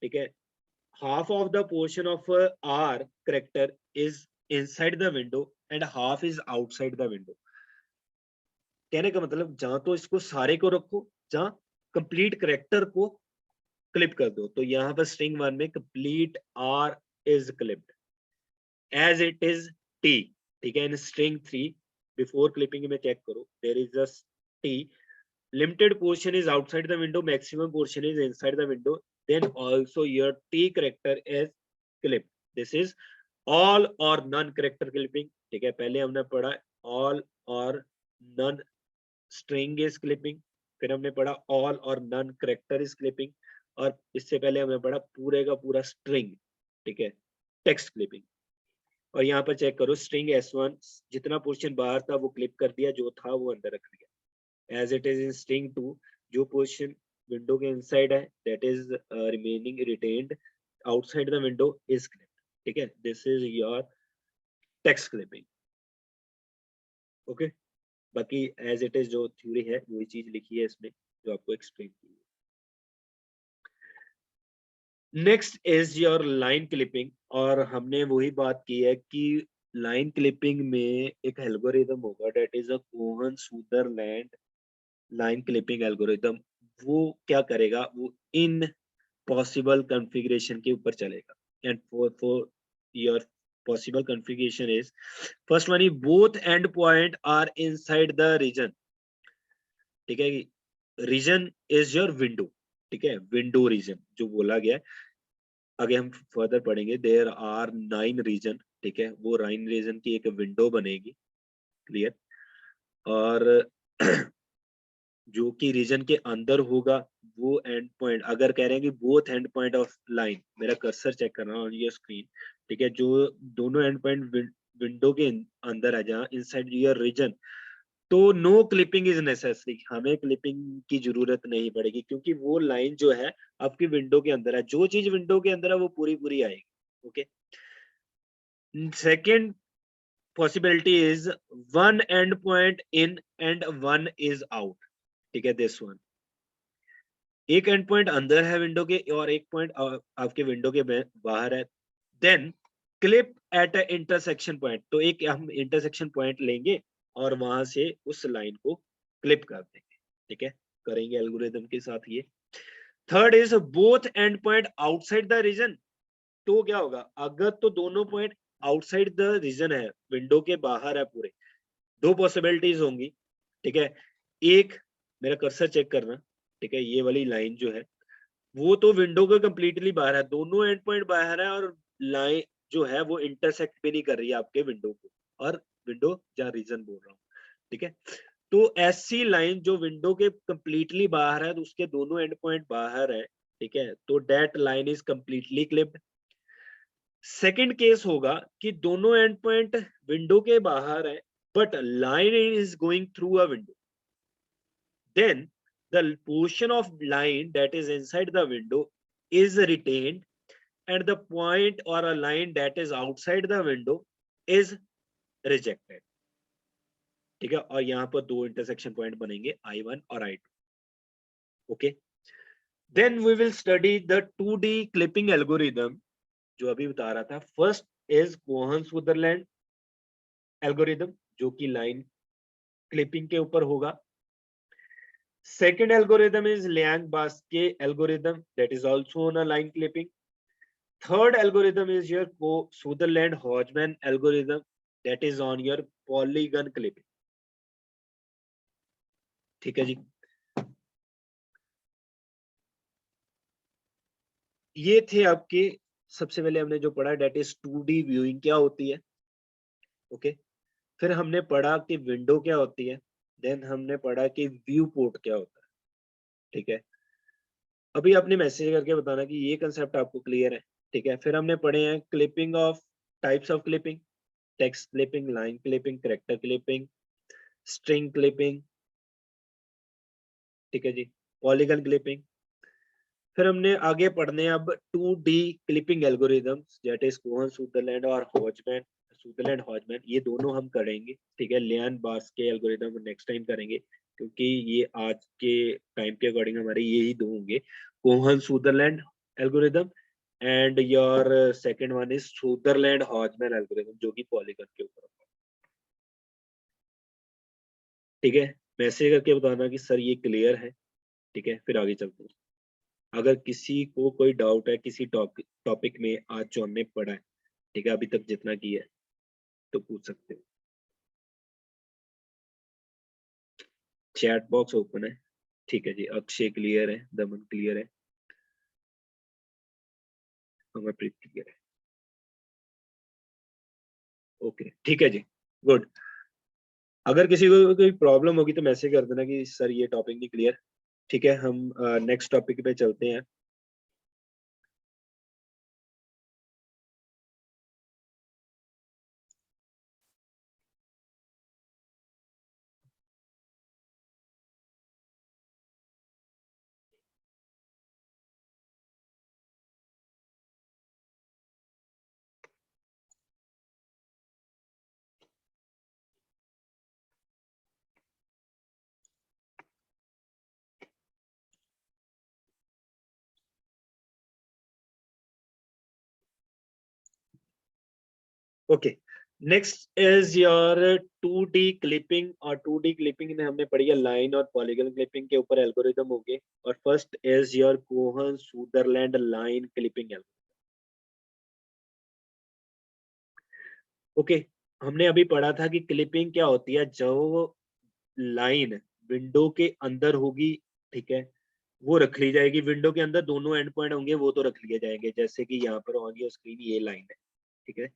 ठीक है, half of the portion of R character is inside the window and half is outside the window। कहने का मतलब जहां तो इसको सारे को रखो, जहां कंप्लीट करेक्टर को क्लिप कर दो। तो यहाँ पर स्ट्रिंग वन में complete R is clipped as it is T। ठीक है, in string three before clipping में चेक करो, there is a T, limited portion is outside the window, maximum portion is inside the window, then also your T character is clipped। This is all or none character clipping। ठीक है, पहले हमने पढ़ा all or none string is clipping, फिर हमने पढ़ा all or none character is clipping, और इससे पहले हमने पढ़ा पूरे का पूरा string। ठीक है, text clipping। और यहाँ पर चेक करो, स्ट्रिंग S1 जितना पोर्शन बाहर था वो क्लिप कर दिया, जो था वो अंदर रख लिया। as it is in string 2 जो पोर्शन विंडो के इनसाइड है that is remaining retained outside the window is clipped। ठीक है, this is your text clipping। Okay, बाकी as it is जो थ्योरी है वही चीज लिखी है इसमें जो आपको एक्सप्लेन की है। Next is your line clipping, और हमने वही बात की है कि लाइन क्लिपिंग में एक एल्गोरिथम होगा that is a Kohn-Sutherland line clipping algorithm. वो क्या करेगा, वो इन पॉसिबल कॉन्फ़िगरेशन के ऊपर चलेगा। And for your possible configuration is first one is both end point are inside the region. ठीक है, रीजन इज योर विंडो। ठीक है, विंडो रीजन जो बोला गया है, आगे हम फर्दर पढ़ेंगे, देयर आर 9 रीजन। ठीक है, वो 9 रीजन की एक विंडो बनेगी। क्लियर। और जो कि रीजन के अंदर होगा वो एंड पॉइंट, अगर कह रहे हैं कि both end point of line, मेरा कर्सर चेक कर रहा हूँ ये स्क्रीन। ठीक है, जो दोनों एंड पॉइंट विंडो के अंदर है जहाँ इनसाइड योर रीजन, तो नो क्लिपिंग इज नेसेसरी, हमें क्लिपिंग की जरूरत नहीं पड़ेगी क्योंकि वो लाइन जो है आपकी विंडो के अंदर है, जो चीज विंडो के अंदर है वो पूरी पूरी आएगी। Okay, second possibility is one end point in and one is out। ठीक है, this one एक एंड पॉइंट अंदर है विंडो के और एक पॉइंट आपके विंडो के बाहर है। Then clip at a intersection point, तो एक हम इंटरसेक्शन पॉइंट लेंगे और वहां से उस लाइन को क्लिप कर देंगे। ठीक है, करेंगे एल्गोरिथम के साथ ये। Third is both end point outside the region, तो क्या होगा, अगर तो दोनों पॉइंट आउटसाइड द रीजन है, विंडो के बाहर है पूरे, दो पॉसिबिलिटीज होंगी। ठीक है, एक, मेरा कर्सर चेक करना। ठीक है, ये वाली लाइन जो है वो तो विंडो के कंप्लीटली बाहर है, दोनों एंड पॉइंट बाहर है और लाइन जो है वो इंटरसेक्ट भी नहीं कर रही है आपके विंडो को और विंडो जहाँ रीजन बोल रहा हूँ। ठीक है, तो ऐसी लाइन जो विंडो के कंप्लीटली बाहर है तो उसके दोनों एंड पॉइंट बाहर है। ठीक है, तो that line is completely clipped. Second case होगा कि दोनों एंड पॉइंट विंडो के बाहर है but line is going through a window, then the portion of line that is inside the window is retained and the point or a line that is outside the window is rejected। ठीक है, और यहाँ पर दो इंटरसेक्शन पॉइंट बनेंगे I1 और I2। Okay, then we will study the 2D clipping algorithm जो अभी बता रहा था। First is Cohen Sutherland algorithm, जो कि लाइन क्लिपिंग के ऊपर होगा. Second algorithm is Liang-Baske algorithm, that is also on a line clipping. Third algorithm is your Sutherland-Hodgman algorithm, that is on your polygon clipping. ठीक है जी. ये थे आपके, सबसे पहले हमने जो पढ़ा that is 2D viewing क्या होती है. ओके. फिर हमने पढ़ा कि विंडो क्या होती है. देन हमने पढ़ा कि व्यू पोर्ट क्या होता है. ठीक है. अभी आपने मैसेज करके बताना कि ये कंसेप्ट आपको क्लियर है. ठीक है. फिर हमने पढ़े हैं clipping of types of clipping, text clipping, line clipping, character clipping, string clipping. ठीक है जी. Polygon clipping. फिर हमने आगे पढ़ने अब 2D clipping algorithms, that is Cohen Sutherland और हॉजमैन, सुदरलैंड हॉजमैन, ये दोनों हम करेंगे. ठीक है. Lian Baske algorithm next time करेंगे, क्योंकि ये आज के टाइम के अकॉर्डिंग हमारे यही दो होंगे, Cohen Sutherland algorithm and your second one is Sutherland हॉजमैन एल्गोरिथम, जो कि पॉलीगन के ऊपर होगा. ठीक है. मैसेज करके बताना कि सर ये क्लियर है. ठीक है. फिर आगे चलते हैं. अगर किसी को कोई डाउट है किसी टॉपिक में आज जो हमने पढ़ा है, ठीक है, अभी तक जितना किया है, तो पूछ सकते हो. चैट बॉक्स ओपन है. ठीक है जी. अक्षय क्लियर है, दमन क्लियर है, अमरप्रीत क्लियर है. ओके. ठीक है जी. गुड. अगर किसी को कोई प्रॉब्लम होगी तो मैसेज कर देना कि सर ये टॉपिक नहीं क्लियर. ठीक है. हम नेक्स्ट टॉपिक पे चलते हैं. Okay. Next is your 2D clipping. और 2D क्लिपिंग में हमने पढ़ी है लाइन और पॉलीगन क्लिपिंग के ऊपर एल्गोरिदम हो गए. और first is your Cohen Sutherland line clipping algorithm. Okay. हमने अभी पढ़ा था कि क्लिपिंग क्या होती है. जो लाइन विंडो के अंदर होगी, ठीक है, वो रख ली जाएगी. विंडो के अंदर दोनों एंड पॉइंट होंगे, वो तो रख लिए जाएंगे, जैसे कि यहाँ पर ऑन योर स्क्रीन ये लाइन है. ठीक है.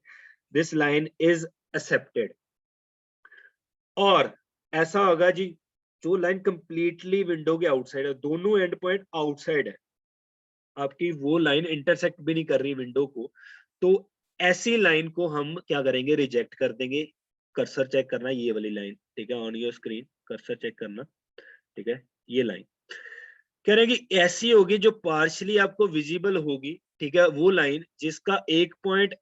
This line is accepted. और ऐसा होगा जी, जो लाइन कंप्लीटली विंडो के आउटसाइड है, दोनों एंड पॉइंट आउटसाइड है, आपकी वो लाइन इंटरसेक्ट भी नहीं कर रही विंडो को, तो ऐसी लाइन को हम क्या करेंगे, रिजेक्ट कर देंगे. कर्सर चेक करना, ये वाली लाइन. ठीक है. On your screen cursor check करना. ठीक है. ये लाइन कह रहे हैं कि ऐसी होगी जो पार्शियली आपको विजिबल होगी. ठीक है. वो लाइन जिसका एक पॉइंट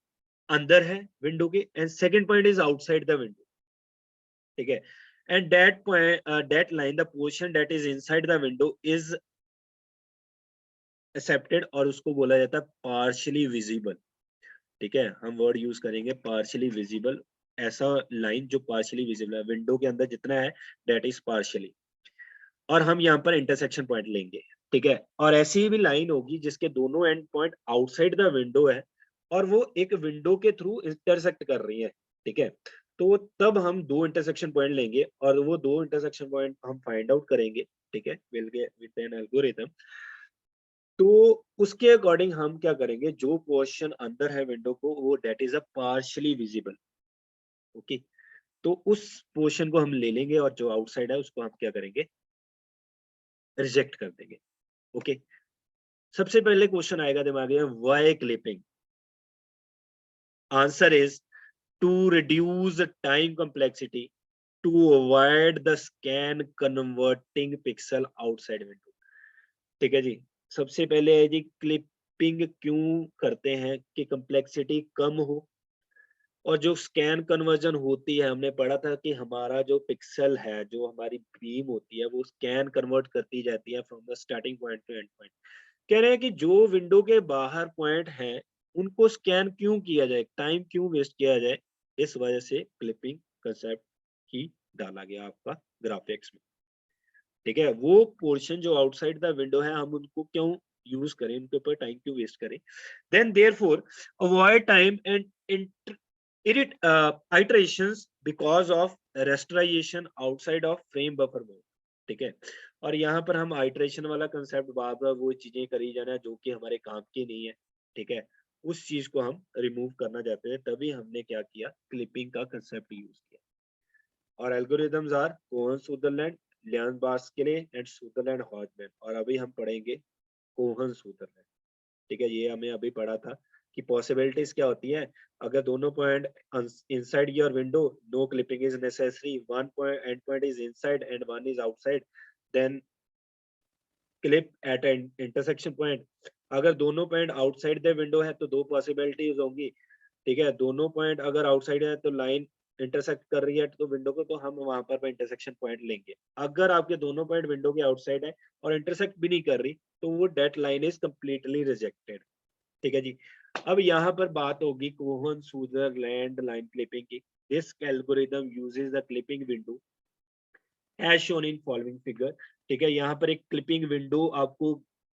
अंदर है विंडो के and second point is outside the window. ठीक है. And that point, that line, the portion that is inside the window is accepted, और उसको बोला जाता है पार्शियली विजिबल. ठीक है. हम वर्ड यूज करेंगे पार्शियली विजिबल. ऐसा लाइन जो पार्शियली विजिबल है विंडो के अंदर जितना है, दैट इज पार्शियली. और हम यहाँ पर इंटरसेक्शन पॉइंट लेंगे. ठीक है. और ऐसी भी लाइन होगी जिसके दोनों and point outside the window है, और वो एक विंडो के थ्रू इंटरसेक्ट कर रही है. ठीक है. तो तब हम दो इंटरसेक्शन पॉइंट लेंगे और वो दो इंटरसेक्शन पॉइंट हम फाइंड आउट करेंगे. ठीक है. With an algorithm. तो उसके अकॉर्डिंग हम क्या करेंगे, जो पोर्शन अंदर है विंडो को, वो that is a partially visible. Okay. तो उस पोर्शन को हम ले लेंगे और जो आउटसाइड है उसको हम क्या करेंगे, रिजेक्ट कर देंगे. ओके. सबसे पहले क्वेश्चन आएगा दिमाग में, why clipping. Answer is to reduce time complexity, to avoid the scan converting pixel outside window. ठीक है जी. सबसे पहले है जी, क्लिपिंग क्यों करते हैं कि कॉम्प्लेक्सिटी कम हो. और जो स्कैन कन्वर्जन होती है, हमने पढ़ा था कि हमारा जो पिक्सल है, जो हमारी बीम होती है, वो स्कैन कन्वर्ट करती जाती है from the starting point two and point. कह रहे हैं कि जो विंडो के बाहर पॉइंट है, उनको स्कैन क्यों किया जाए, टाइम क्यों वेस्ट किया जाए, इस वजह से क्लिपिंग कंसेप्ट ही डाला गया आपका ग्राफिक्स में। ठीक है, वो पोर्शन जो आउटसाइड द विंडो है हम उनको क्यों यूज करें, उनके ऊपर टाइम क्यों वेस्ट करें। Then therefore avoid time and iterations because of rasterization outside of frame buffer mode। ठीक है, और यहाँ पर हम आइट्रेशन वाला कंसेप्ट बार बार वो चीजें करी जाना जो कि हमारे काम की नहीं है। ठीक है, उस चीज को हम रिमूव करना चाहते हैं, तभी हमने क्या किया, क्लिपिंग का कंसेप्ट यूज किया। और algorithms are Cohen Sutherland, Liang Barsky and Sutherland हॉजमैन। और अभी हम पढ़ेंगे कोहन सुदरलैंड। ठीक है, ये हमें अभी पढ़ा था कि पॉसिबिलिटीज क्या होती है, अगर दोनों point inside your window, no clipping is necessary, one point end point is inside and one is outside, then clip at an intersection point. अगर दोनों पॉइंट आउटसाइड द विंडो है तो दो पॉसिबिलिटीज होंगी। ठीक है, दोनों पॉइंट अगर आउटसाइड है तो लाइन इंटरसेक्ट कर रही है तो विंडो को, तो हम वहां पर इंटरसेक्शन पॉइंट लेंगे। अगर आपके दोनों पॉइंट विंडो के आउटसाइड है और इंटरसेक्ट भी नहीं कर रही तो वो that line is completely rejected. ठीक है जी, अब यहाँ पर बात होगी कोहन सुदरलैंड लाइन क्लिपिंग की। This algorithm uses the clipping window as shown in following figure. ठीक है, यहाँ पर एक क्लिपिंग विंडो आपको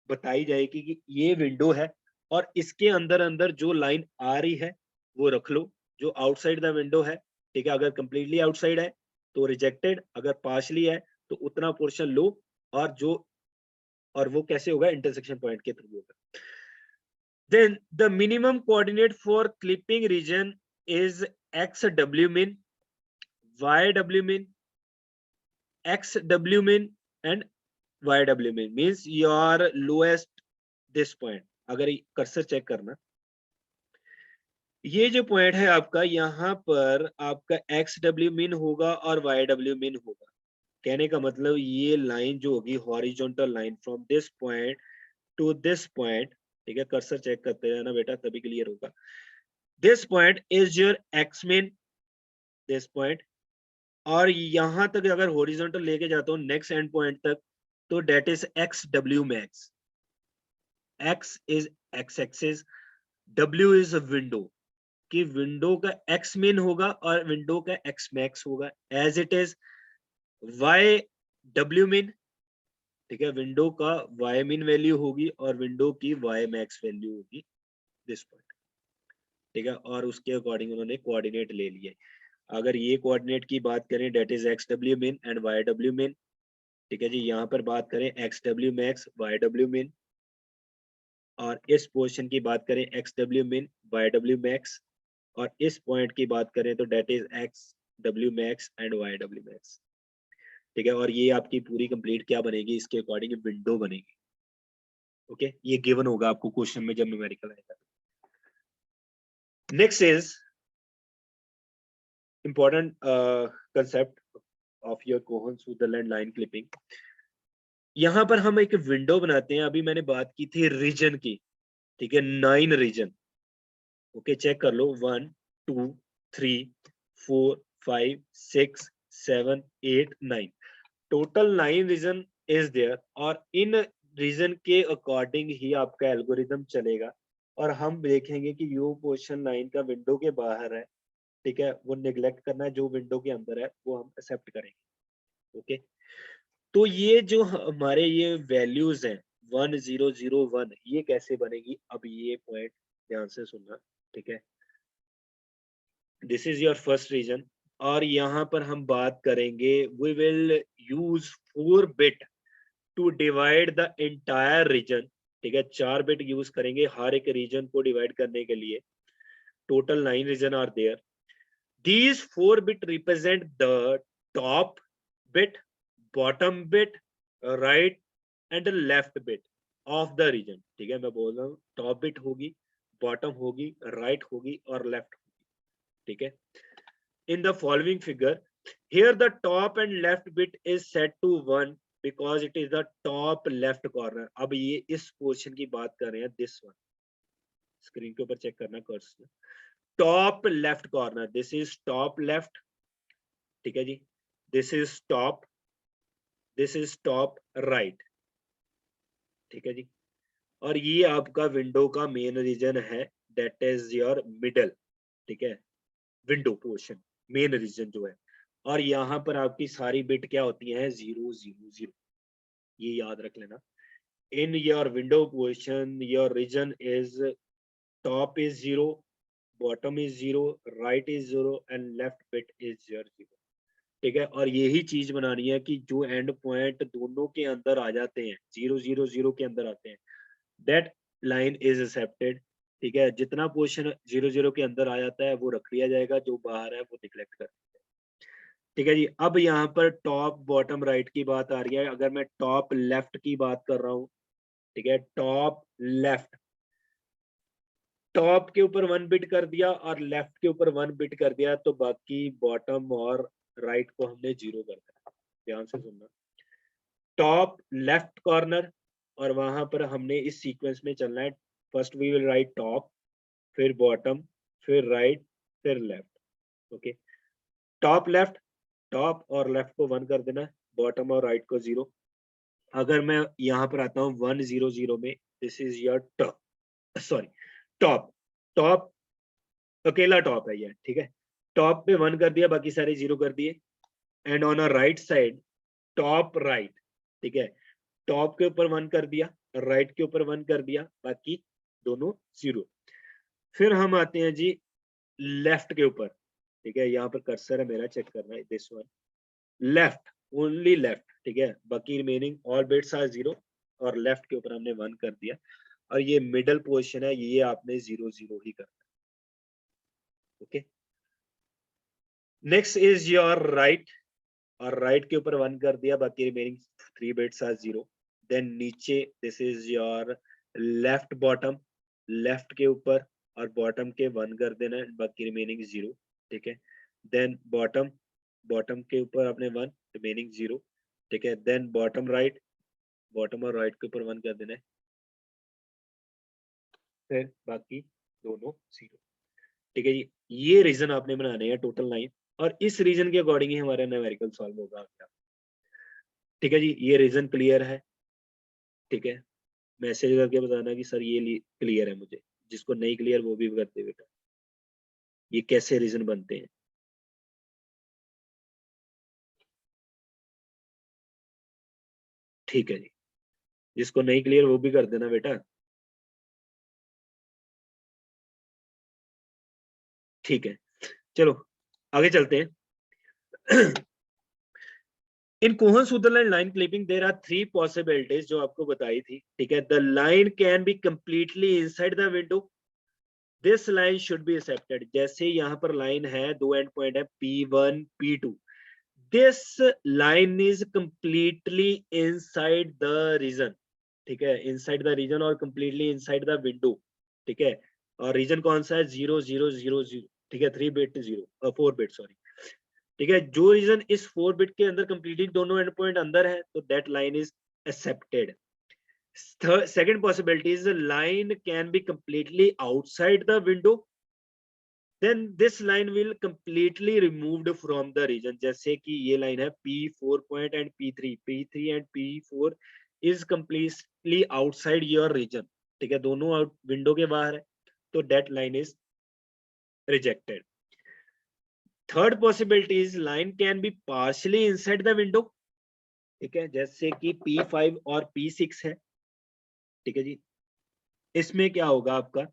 बताई जाएगी कि ये विंडो है और इसके अंदर अंदर जो लाइन आ रही है वो रख लो जो आउटसाइड द विंडो है। ठीक है, अगर कंप्लीटली आउटसाइड है तो रिजेक्टेड, अगर पार्शली है तो उतना पोर्शन लो, और वो कैसे होगा, इंटरसेक्शन पॉइंट के थ्रू होगा। Then the minimum coordinate for clipping region is xwmin, ywmin, xwmin and ywmin means your lowest this point। अगर कर्सर चेक करना, ये जो पॉइंट है आपका, यहाँ पर आपका xwmin होगा और ywmin होगा। कहने का मतलब ये लाइन जो होगी horizontal line from this point two this point. ठीक है, कर्सर चेक करते रहना बेटा तभी क्लियर होगा। This point is your x main, this point, और यहां तक अगर हॉरिजॉन्टल लेके जाता हूँ नेक्स्ट एंड पॉइंट तक तो that is X W max. X is X axis, W is window, कि विंडो का एक्स मेन होगा और विंडो का एक्स मैक्स होगा, as it is Y W min. ठीक है, विंडो का वाई मेन वैल्यू होगी और विंडो की वाई मैक्स वैल्यू होगी दिस पॉइंट। ठीक है, और उसके अकॉर्डिंग उन्होंने कोऑर्डिनेट ले लिए। अगर ये कोऑर्डिनेट की बात करें that is X W min and Y W min. ठीक है जी, यहाँ पर बात करें X W max Y W min, और इस पोर्शन की बात करें X W min Y W max, और इस पॉइंट की बात करें तो that is X W max and Y W max. ठीक है, और ये आपकी पूरी कंप्लीट क्या बनेगी, इसके अकॉर्डिंग विंडो बनेगी। ओके, ये गिवन होगा आपको क्वेश्चन में जब न्यूमेरिकल आएगा। Next is important concept of your Cohen-Sutherland line clipping। यहाँ पर हम एक विंडो बनाते हैं, अभी मैंने बात की थी रीजन की। ठीक है, 9 रीजन। ओके, चेक कर लो 1 2 3 4 5 6 7 8 9, टोटल 9 रीजन इज देयर, और इन रीजन के अकॉर्डिंग ही आपका एल्गोरिदम चलेगा। और हम देखेंगे कि यो पोर्शन लाइन का विंडो के बाहर है, ठीक है, वो निगलेक्ट करना है, जो विंडो के अंदर है वो हम एक्सेप्ट करेंगे। ओके, तो ये जो हमारे ये वैल्यूज हैं 1001, ये कैसे बनेगी, अब ये पॉइंट ध्यान से सुनना। ठीक है, this is your first region, और यहाँ पर हम बात करेंगे we will use 4 bit to divide the entire region. ठीक है, 4 बिट यूज करेंगे हर एक रीजन को डिवाइड करने के लिए। Total 9 region are there. These 4 bit represent the top bit, bottom bit, right and the left bit of the region। ठीक है, मैं बोल रहा हूँ टॉप बिट होगी, बॉटम होगी, राइट होगी और लेफ्ट होगी। ठीक है, in the following figure, here the top and left bit is set to 1 because it is the top left corner। अब ये इस पोर्शन की बात कर रहे हैं, this one, स्क्रीन के ऊपर चेक करना cursor, top left corner, this is top left. ठीक है जी, दिस इज टॉप राइट। ठीक है जी, और ये आपका विंडो का मेन रीजन है, दैट इज योर मिडल, ठीक है, विंडो पोर्शन, मेन रीजन जो है। और यहाँ पर आपकी सारी बिट क्या होती है, 0 0 0, ये याद रख लेना। In your window portion your region is top is 0, bottom is 0, right is 0 and left bit is your 0, ठीक है। और यही चीज बनानी है कि जो एंड पॉइंट दोनों के अंदर आ जाते हैं, 0 0 0 के अंदर आते हैं, दैट लाइन इज एक्सेप्टेड, ठीक है। जितना पोर्शन 0 0 के अंदर आ जाता है वो रख लिया जाएगा, जो बाहर है वो निगलेक्ट कर, ठीक है जी। अब यहाँ पर टॉप बॉटम राइट की बात आ रही है। अगर मैं टॉप लेफ्ट की बात कर रहा हूँ, ठीक है, टॉप लेफ्ट, टॉप के ऊपर 1 बिट कर दिया और लेफ्ट के ऊपर 1 बिट कर दिया, तो बाकी बॉटम और राइट को हमने 0 कर दिया। ध्यान से सुनना, टॉप लेफ्ट कॉर्नर, और वहां पर हमने इस सीक्वेंस में चलना है। First we will write top, फिर बॉटम, फिर राइट, फिर left. Okay, top left, top और लेफ्ट को 1 कर देना, बॉटम और राइट को 0। अगर मैं यहाँ पर आता हूँ 1 0 0 में, this is your top, sorry top, top अकेला टॉप है ये, ठीक है। टॉप पे 1 कर दिया, बाकी सारे 0 कर दिए। And on a right side top right, ठीक है, टॉप के ऊपर 1 कर दिया, राइट के ऊपर 1 कर दिया, बाकी दोनों 0। फिर हम आते हैं जी लेफ्ट के ऊपर, ठीक है, यहाँ पर कर्सर है मेरा, चेक करना है, this one left, only left, ठीक है, बाकी रिमेनिंग ऑल बिट्स आर 0, और लेफ्ट के ऊपर हमने 1 कर दिया। और ये मिडल पोजीशन है, ये आपने 0 0 ही करना है। Okay, next is your right, और राइट के ऊपर 1 कर दिया, बाकी रिमेनिंग 3 बिट्स आर 0। देन नीचे this is your left bottom, left के ऊपर और बॉटम के 1 कर देना है, बाकी रिमेनिंग 0, ठीक है। देन बॉटम, बॉटम के ऊपर आपने 1, रिमेनिंग 0, ठीक है। देन बॉटम राइट, बॉटम और राइट के ऊपर 1 कर देना है, फिर बाकी दोनों 0, ठीक है जी। ये रीजन आपने बनाने हैं टोटल 9, और इस रीजन के अकॉर्डिंग ही हमारा न्यूमेरिकल सॉल्व होगा, ठीक है जी। ये रीजन क्लियर है, ठीक है, मैसेज करके बताना कि सर ये क्लियर है मुझे, जिसको नहीं क्लियर वो भी करते बेटा, ये कैसे रीजन बनते हैं। ठीक है जी, जिसको नहीं क्लियर वो भी कर देना बेटा। ठीक है, चलो आगे चलते हैं। In Cohen Sutherland line clipping there are 3 possibilities, जो आपको बताई थी, ठीक है। The line can be completely inside the window, this line should be accepted. जैसे यहाँ पर लाइन है, 2 एंड पॉइंट है P1 P2, this line is completely inside the region, ठीक है, इनसाइड द रीजन और कंप्लीटली इनसाइड द विंडो, ठीक है। और रीजन कौन सा है, 0 0 0 0, ठीक है, 3 बिट 0 4 बिट सॉरी, ठीक है। जो रीजन इस 4 बिट के अंदर कंप्लीटली दोनों एंड पॉइंट अंदर है, तो that line is accepted. Second possibility is the line can be completely outside the window, then this line will completely removed from the region। जैसे कि ये लाइन है P4 point and P3 and P4 is completely outside your region, ठीक है, दोनों आउट विंडो के बाहर है, तो that line is rejected। Third possibility is line can be partially inside the window, ठीक है, जैसे कि P5 और P6 है, ठीक है जी। इसमें क्या होगा आपका,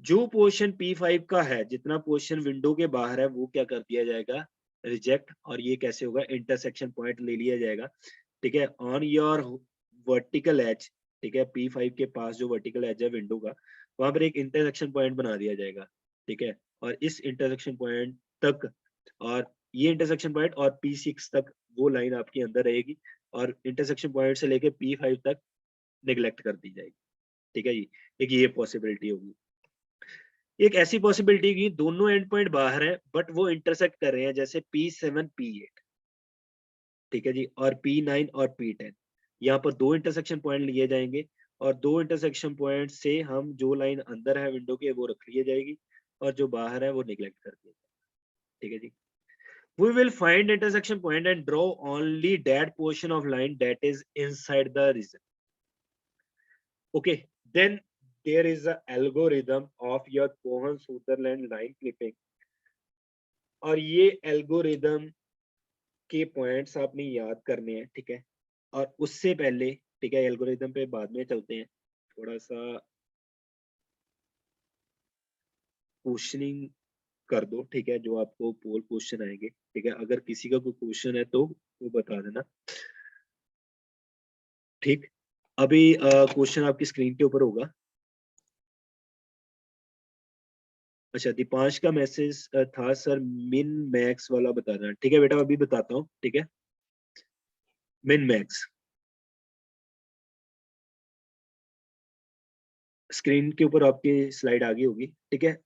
जो पोर्शन P5 का है, जितना पोर्शन विंडो के बाहर है, वो क्या कर दिया जाएगा, रिजेक्ट। और ये कैसे होगा, इंटरसेक्शन पॉइंट ले लिया जाएगा, ठीक है, ऑन योर वर्टिकल एज, ठीक है, P5 के पास जो वर्टिकल एज है विंडो का, वहां पर एक इंटरसेक्शन पॉइंट बना दिया जाएगा, ठीक है। और इस इंटरसेक्शन पॉइंट तक, और ये इंटरसेक्शन पॉइंट और P6 तक वो लाइन आपके अंदर रहेगी, और इंटरसेक्शन पॉइंट से लेके P5 तक निगलेक्ट कर दी जाएगी, ठीक है जी। एक ये पॉसिबिलिटी होगी। एक ऐसी पॉसिबिलिटी की दोनों एंड पॉइंट बाहर है बट वो इंटरसेक्ट कर रहे हैं, जैसे P7 P8, ठीक है जी, और P9 और P10, यहाँ पर 2 इंटरसेक्शन पॉइंट लिए जाएंगे, और 2 इंटरसेक्शन पॉइंट से हम जो लाइन अंदर है विंडो के वो रख लिए जाएगी, और जो बाहर है वो निगलेक्ट कर दिया जाएगा, ठीक है जी। We will find intersection point and draw only that portion of line that is inside the region. Okay, then there is a algorithm of your Cohen Sutherland line clipping, और ये एल्गोरिदम के पॉइंट्स आपने याद करने हैं, ठीक है। और उससे पहले, ठीक है, एल्गोरिदम पे बाद में चलते हैं, थोड़ा सा क्वेश्चनिंग कर दो, ठीक है, जो आपको पोल क्वेश्चन आएंगे, ठीक है। अगर किसी का कोई क्वेश्चन है तो वो बता देना, ठीक। अभी क्वेश्चन आपकी स्क्रीन के ऊपर होगा। अच्छा, दीपांश का मैसेज था सर, मिन मैक्स वाला बता देना, ठीक है बेटा, अभी बताता हूँ, ठीक है। मिन मैक्स स्क्रीन के ऊपर आपकी स्लाइड आ गई होगी, ठीक है।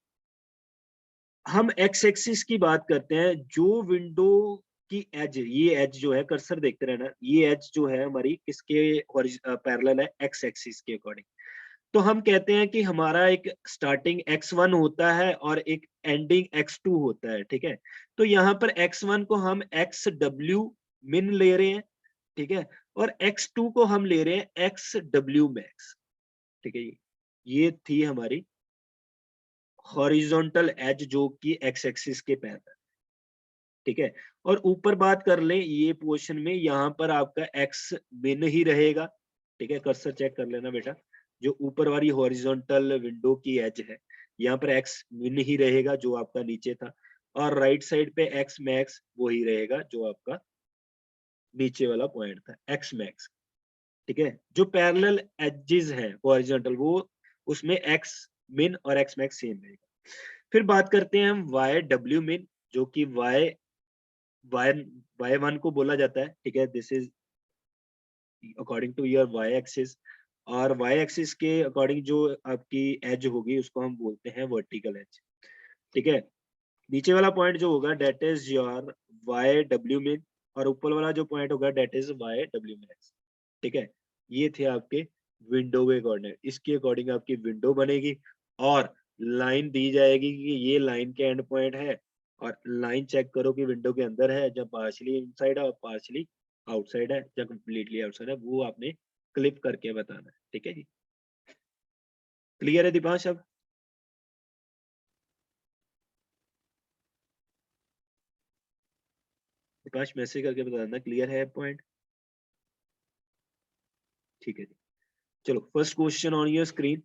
हम एक्स एक्सिस की बात करते हैं, जो विंडो की एज, ये एज जो है, कर्सर देखते रहना, ये एज जो है हमारी किसके पैरेलल है, एक्स एक्सिस के अकॉर्डिंग। तो हम कहते हैं कि हमारा एक स्टार्टिंग x1 होता है और एक एंडिंग x2 होता है, ठीक है। तो यहाँ पर x1 को हम xw min ले रहे हैं, ठीक है, और x2 को हम ले रहे हैं xw max, ठीक है। ये थी हमारी हॉरिजॉन्टल एज जो कि x एक्सिस के पैरेलल, ठीक है। और ऊपर बात कर लें ये पोर्शन में, यहाँ पर आपका x min ही रहेगा, ठीक है। कर्सर चेक कर लेना बेटा, जो ऊपर वाली हॉरिजॉन्टल विंडो की एज है, यहाँ पर x min ही रहेगा जो आपका नीचे था, और राइट साइड पे x max वो ही रहेगा जो आपका नीचे वाला पॉइंट था, x max, ठीक है। जो पैरेलल एजेस हैं हॉरिजॉन्टल, वो उसमें x min और x max सेम रहेगा। फिर बात करते हैं हम y w min, जो कि y वाई वन को बोला जाता है, ठीक है। This is according to your Y axis, और वाई एक्सिस के अकॉर्डिंग जो आपकी एज होगी उसको हम बोलते हैं वर्टिकल एज, ठीक है। नीचे वाला पॉइंट जो होगा that is your Y W min, और ऊपर वाला जो पॉइंट होगा that is Y W max, ठीक है। ये थे आपके विंडो के कोऑर्डिनेट, इसके अकॉर्डिंग आपकी विंडो बनेगी, और लाइन दी जाएगी कि ये लाइन के एंड पॉइंट है, और लाइन चेक करो कि विंडो के अंदर है, जब पार्शली इनसाइड है और पार्शली आउटसाइड है, जब कम्प्लीटली आउटसाइड है, वो आपने क्लिप करके बताना है, ठीक है जी। क्लियर है दीपांश? अब दीपांश मैसेज करके बताना क्लियर है पॉइंट, ठीक है जी। चलो, first question on your screen.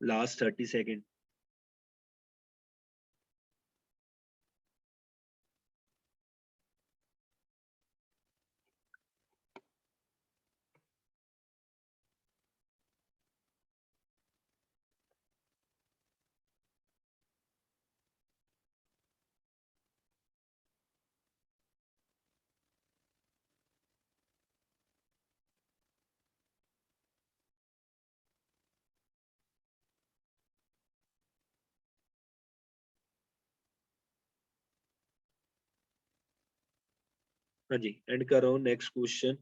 Last 30 second. हाँ जी, एंड कर रहा हूँ, नेक्स्ट क्वेश्चन।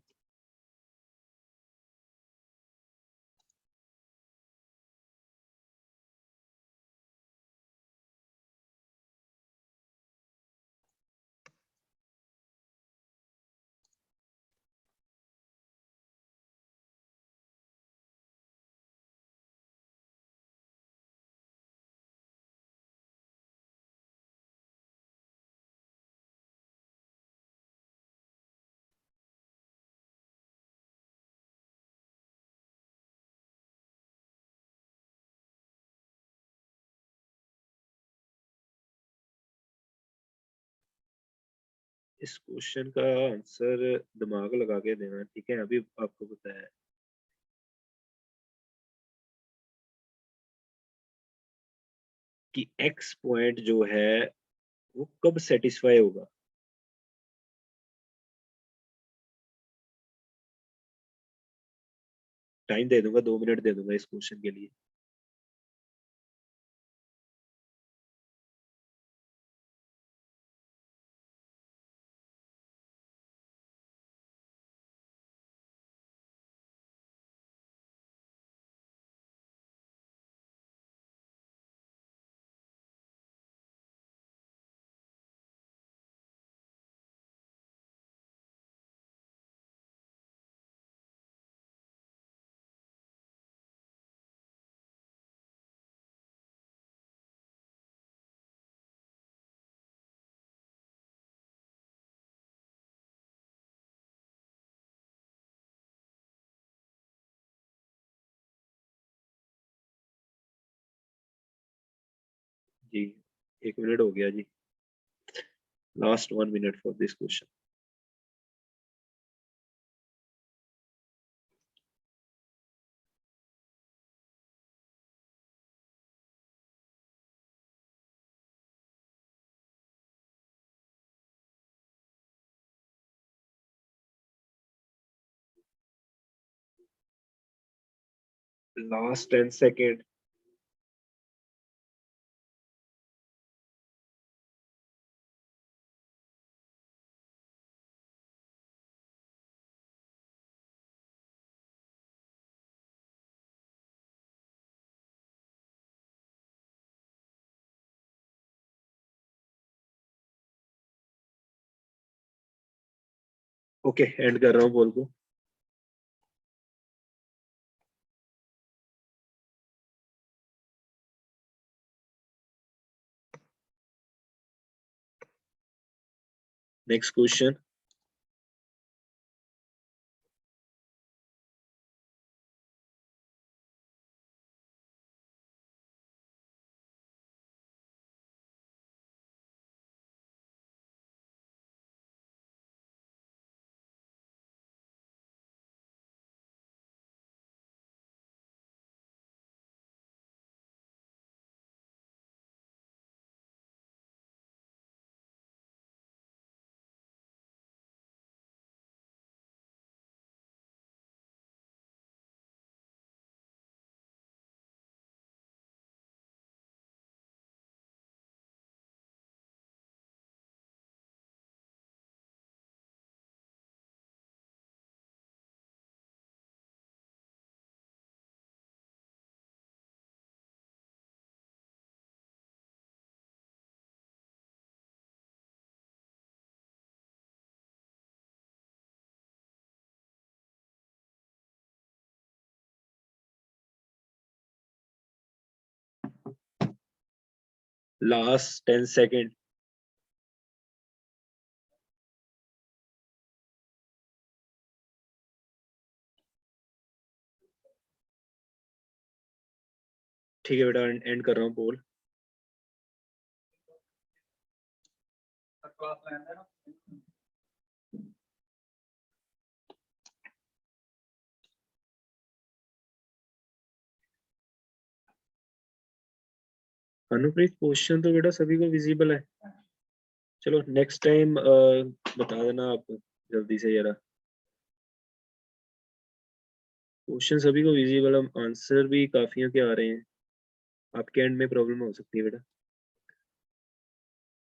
इस क्वेश्चन का आंसर दिमाग लगा के देना, ठीक है। अभी आपको पता है कि एक्स पॉइंट जो है वो कब सेटिस्फाई होगा। टाइम दे दूंगा, 2 मिनट दे दूंगा इस क्वेश्चन के लिए। जी 1 मिनट हो गया जी। Last 1 minute for this question. Last 10 second. Okay, end कर रहा हूँ बॉल को। Next question. Last 10 second. ठीक है बेटा, एंड कर रहा हूँ पोल। अनुप्रीत, क्वेश्चन तो बेटा सभी को विजिबल है। चलो नेक्स्ट टाइम बता देना आप जल्दी से जरा। क्वेश्चन सभी को विजिबल है, आंसर भी काफियों के आ रहे हैं। आपके एंड में प्रॉब्लम हो सकती है बेटा।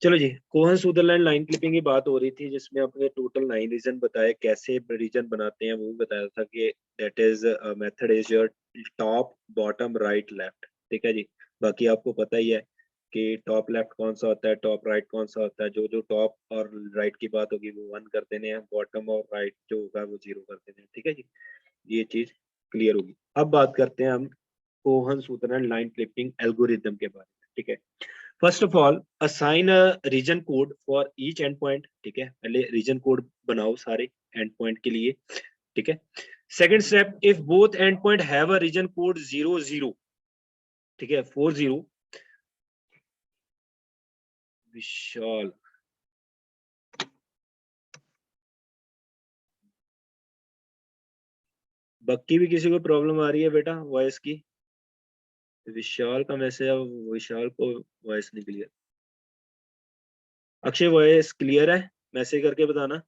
चलो जी, कोहन सुदरलैंड लाइन क्लिपिंग की बात हो रही थी, जिसमें आपने टोटल 9 रीजन बताए, कैसे रीजन बनाते हैं वो बताया था कि that is method is your top bottom right left. ठीक है जी। बाकी आपको पता ही है कि टॉप लेफ्ट कौन सा होता है, टॉप राइट कौन सा होता है। जो जो टॉप और राइट की बात होगी वो 1 कर देने हैं, बॉटम और राइट जो होगा वो 0 कर देने हैं। ठीक है जी, ये चीज क्लियर होगी। अब बात करते हैं हम Cohen Sutherland line clipping algorithm के बारे में। ठीक है, first of all assign a region code for each end point. ठीक है, पहले रीजन कोड बनाओ सारे एंड पॉइंट के लिए। ठीक है, second step, if both end point have a region code 0 0, ठीक है 40, विशाल बक्की भी किसी को प्रॉब्लम आ रही है बेटा वॉइस की? विशाल का मैसेज, अब विशाल को वॉइस नहीं क्लियर। अक्षय वॉइस क्लियर है? मैसेज करके बताना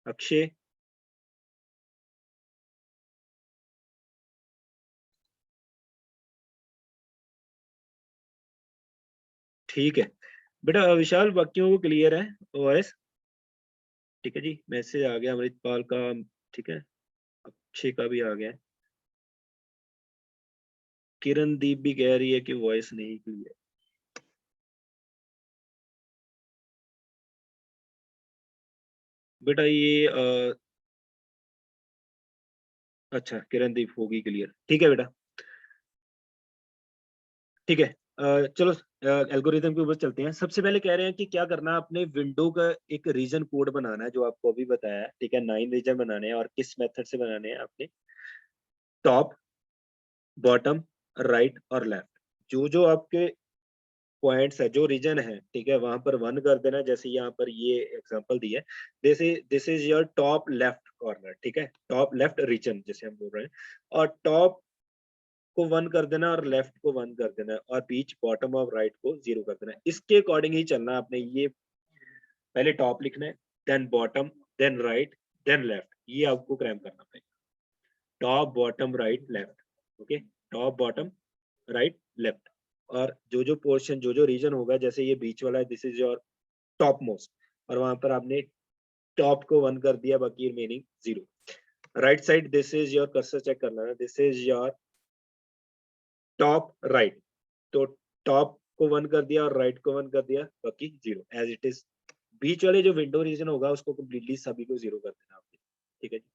अक्षय। ठीक है बेटा। विशाल बाकियों को क्लियर है वॉइस? ठीक है जी, मैसेज आ गया अमृतपाल का। ठीक है, अक्षय का भी आ गया। किरणदीप भी कह रही है कि वॉइस नहीं क्लियर। बेटा ये अच्छा किरणदीप होगी क्लियर, ठीक है बेटा। ठीक है, चलो एल्गोरिथम के ऊपर चलते हैं। सबसे पहले कह रहे हैं कि क्या करना है, अपने विंडो का एक रीजन कोड बनाना है जो आपको अभी बताया है। ठीक है, 9 रीजन बनाने हैं और किस मेथड से बनाने हैं आपने? टॉप, बॉटम, राइट और लेफ्ट। जो जो आपके पॉइंट्स है, जो रीजन है, ठीक है, वहां पर 1 कर देना। जैसे यहाँ पर ये एग्जांपल दिया है, this is your top left corner. ठीक है, टॉप लेफ्ट रीजन जैसे हम बोल रहे हैं। और टॉप को 1 कर देना और लेफ्ट को 1 कर देना और बीच बॉटम और राइट को 0 कर देना। इसके अकॉर्डिंग ही चलना है आपने। ये पहले टॉप लिखना है, then bottom, then right, then left. ये आपको क्रैम करना पड़ेगा। Top bottom right left. Okay, top bottom right left. और जो जो पोर्शन, जो जो रीजन होगा, जैसे ये बीच वाला है, this is your top most, और वहां पर आपने टॉप को 1 कर दिया, बाकी remaining 0। Right side, this is your, cursor check करना है, this is your top right. तो टॉप को 1 कर दिया और राइट को 1 कर दिया, बाकी 0 एज इट इज। बीच वाले जो विंडो रीजन होगा उसको कंप्लीटली सभी को 0 कर देना आपने। ठीक है जी,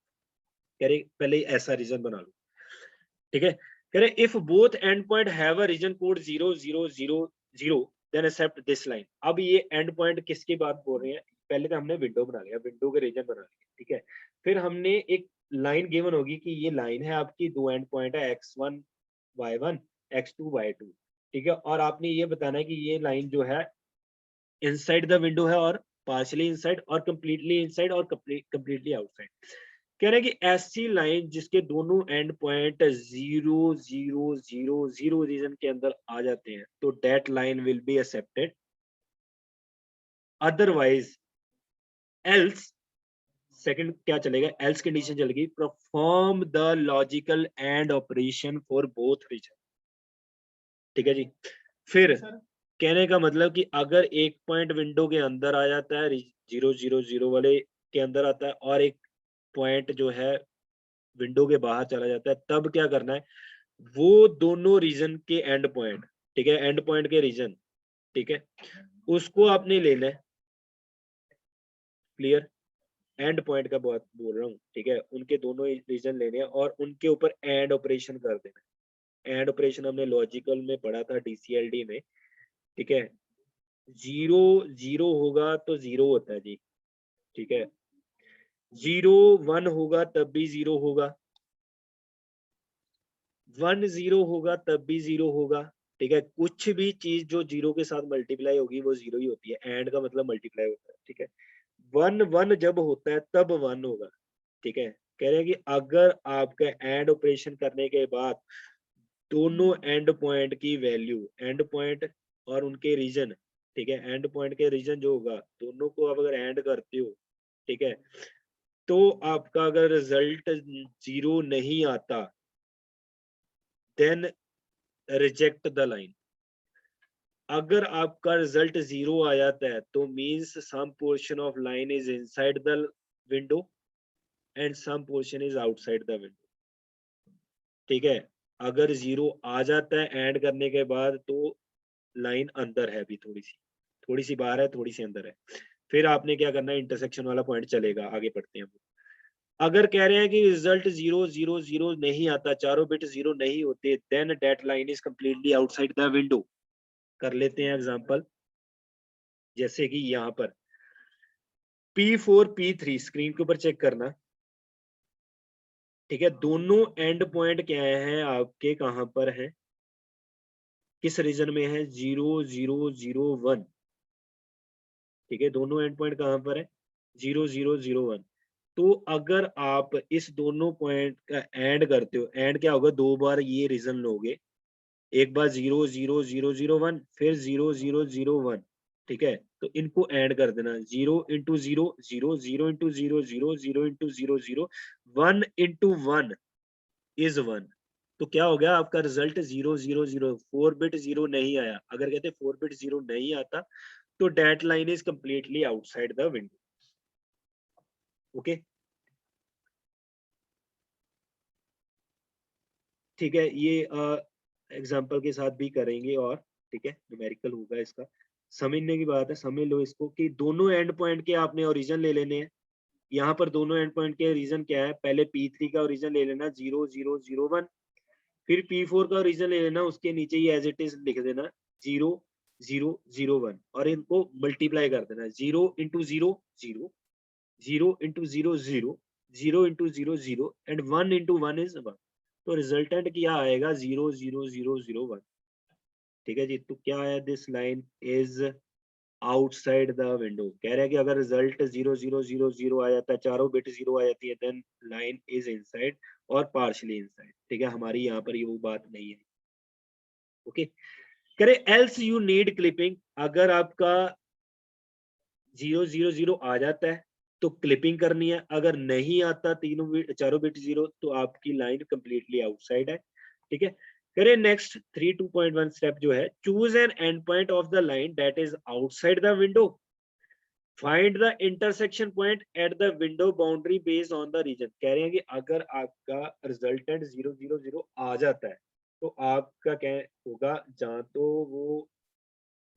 कह रहे पहले ऐसा रीजन बना लो। ठीक है, कह रहे if both end point have a region code 0 0 0 0 then accept this line. अब ये एंड पॉइंट किसकी बात बोल रहे हैं? पहले तो हमने विंडो बना लिया, विंडो के रीजन बना लिया। ठीक है, फिर हमने एक लाइन गिवन होगी कि ये लाइन है आपकी, दो एंड पॉइंट है x1 y1 x2 y2। ठीक है, और आपने ये बताना है कि ये लाइन जो है इनसाइड द विंडो है और पार्शियली इनसाइड और कंप्लीटली इनसाइड और कंप्लीटली आउटसाइड। कह रहे हैं कि ऐसी लाइन जिसके दोनों एंड पॉइंट 0 0 0 0 रीजन के अंदर आ जाते हैं, तो that line will be accepted. Otherwise else, second क्या चलेगा, एल्स कंडीशन चलेगी, perform the logical and operation for both region. ठीक है जी, फिर कहने का मतलब कि अगर एक पॉइंट विंडो के अंदर आ जाता है, 0 0 0 वाले के अंदर आता है, और एक पॉइंट जो है विंडो के बाहर चला जाता है, तब क्या करना है? वो दोनों रीजन के एंड पॉइंट, ठीक है, एंड पॉइंट के रीजन, ठीक है, उसको आपने लेना है। क्लियर? एंड पॉइंट का बात बोल रहा हूँ। ठीक है, उनके दोनों रीजन लेने हैं और उनके ऊपर एंड ऑपरेशन कर देना। एंड ऑपरेशन हमने लॉजिकल में पढ़ा था, डीसीएलडी में। ठीक है, 0 0 होगा तो 0 होता है जी। ठीक है, 0 1 होगा तब भी 0 होगा, 1 0 होगा तब भी 0 होगा। ठीक है, कुछ भी चीज जो 0 के साथ मल्टीप्लाई होगी वो 0 ही होती है। एंड का मतलब मल्टीप्लाई होता है। ठीक है, 1 1 जब होता है तब 1 होगा। ठीक है, कह रहे हैं कि अगर आपका एंड ऑपरेशन करने के बाद दोनों एंड पॉइंट की वैल्यू, एंड पॉइंट और उनके रीजन, ठीक है, एंड पॉइंट के रीजन जो होगा, दोनों को आप अगर एंड करते हो, ठीक है, तो आपका अगर रिजल्ट 0 नहीं आता, देन रिजेक्ट द लाइन। अगर आपका रिजल्ट 0 आ जाता है तो means some portion of line is inside the window and some portion is outside the window. ठीक है, अगर 0 आ जाता है एंड करने के बाद, तो लाइन अंदर है अभी, थोड़ी सी बाहर है, थोड़ी सी अंदर है। फिर आपने क्या करना है, इंटरसेक्शन वाला पॉइंट चलेगा। आगे पढ़ते हैं। अगर कह रहे हैं कि रिजल्ट 0 0 0 नहीं आता, चारों बिट 0 नहीं होते, then that line is completely outside the window. कर लेते हैं एग्जांपल, जैसे कि यहाँ पर P4 P3 स्क्रीन के ऊपर चेक करना। ठीक है, दोनों एंड पॉइंट क्या है आपके, कहां पर है, किस रीजन में है? 0 0 0 1। ठीक है, दोनों एंड पॉइंट कहां पर है? 0 0 0 1। तो अगर आप इस दोनों पॉइंट का एंड करते हो, एंड क्या होगा, दो बार ये रीजन लोगे, एक बार 0 0 0 0 1, फिर 0 0 0 1। ठीक है, तो इनको ऐड कर देना, 0 into 0 0, 0 into 0 0, 0 into 0 0, 1 into 1 is 1। तो क्या हो गया आपका रिजल्ट 0 0 0, 4 बिट 0 नहीं आया। अगर कहते 4 बिट 0 नहीं आता तो that line is completely outside the window. Okay, ठीक है, ये एग्जांपल के साथ भी करेंगे और ठीक है न्यूमेरिकल होगा इसका। समझने की बात है, समझ लो इसको कि दोनों एंड पॉइंट के आपने ओरिजिन ले लेने हैं। यहाँ पर दोनों एंड पॉइंट के रीजन क्या है, पहले P3 का ओरिजिन ले लेना 0 0 0 1, फिर P4 का रीजन ले लेना, उसके नीचे ही एज इट इज लिख देना 0 0 0 1 और इनको मल्टीप्लाई कर देना 0 into 0 0, 0 into 0 0, 0 into 0 0 and 1 into 1 is 1। तो रिजल्टेंट क्या आएगा 0 0 0 0 1। ठीक है जी, तो क्या आया, this line is outside the window. कह रहे हैं कि अगर रिजल्ट 0 0 0 0 आ जाता है, चारों बिट 0 आ जाती है, देन लाइन इज इनसाइड और पार्शियली इनसाइड। ठीक है, हमारी यहाँ पर ये वो बात नहीं है। ओके, कह रहे एल्स यू नीड क्लिपिंग। अगर आपका 0 0 0 आ जाता है तो क्लिपिंग करनी है, अगर नहीं आता तीनों बिट चारों बिट 0 तो आपकी लाइन कंप्लीटली आउटसाइड है। ठीक है, करें नेक्स्ट 3.2.1 स्टेप जो है, choose an end point of the line that is outside the window, find the intersection point at the window boundary based on the region. कह रहे हैं कि अगर आपका रिजल्टेंट 0 0 0 आ जाता है तो आपका क्या होगा, जहां तो वो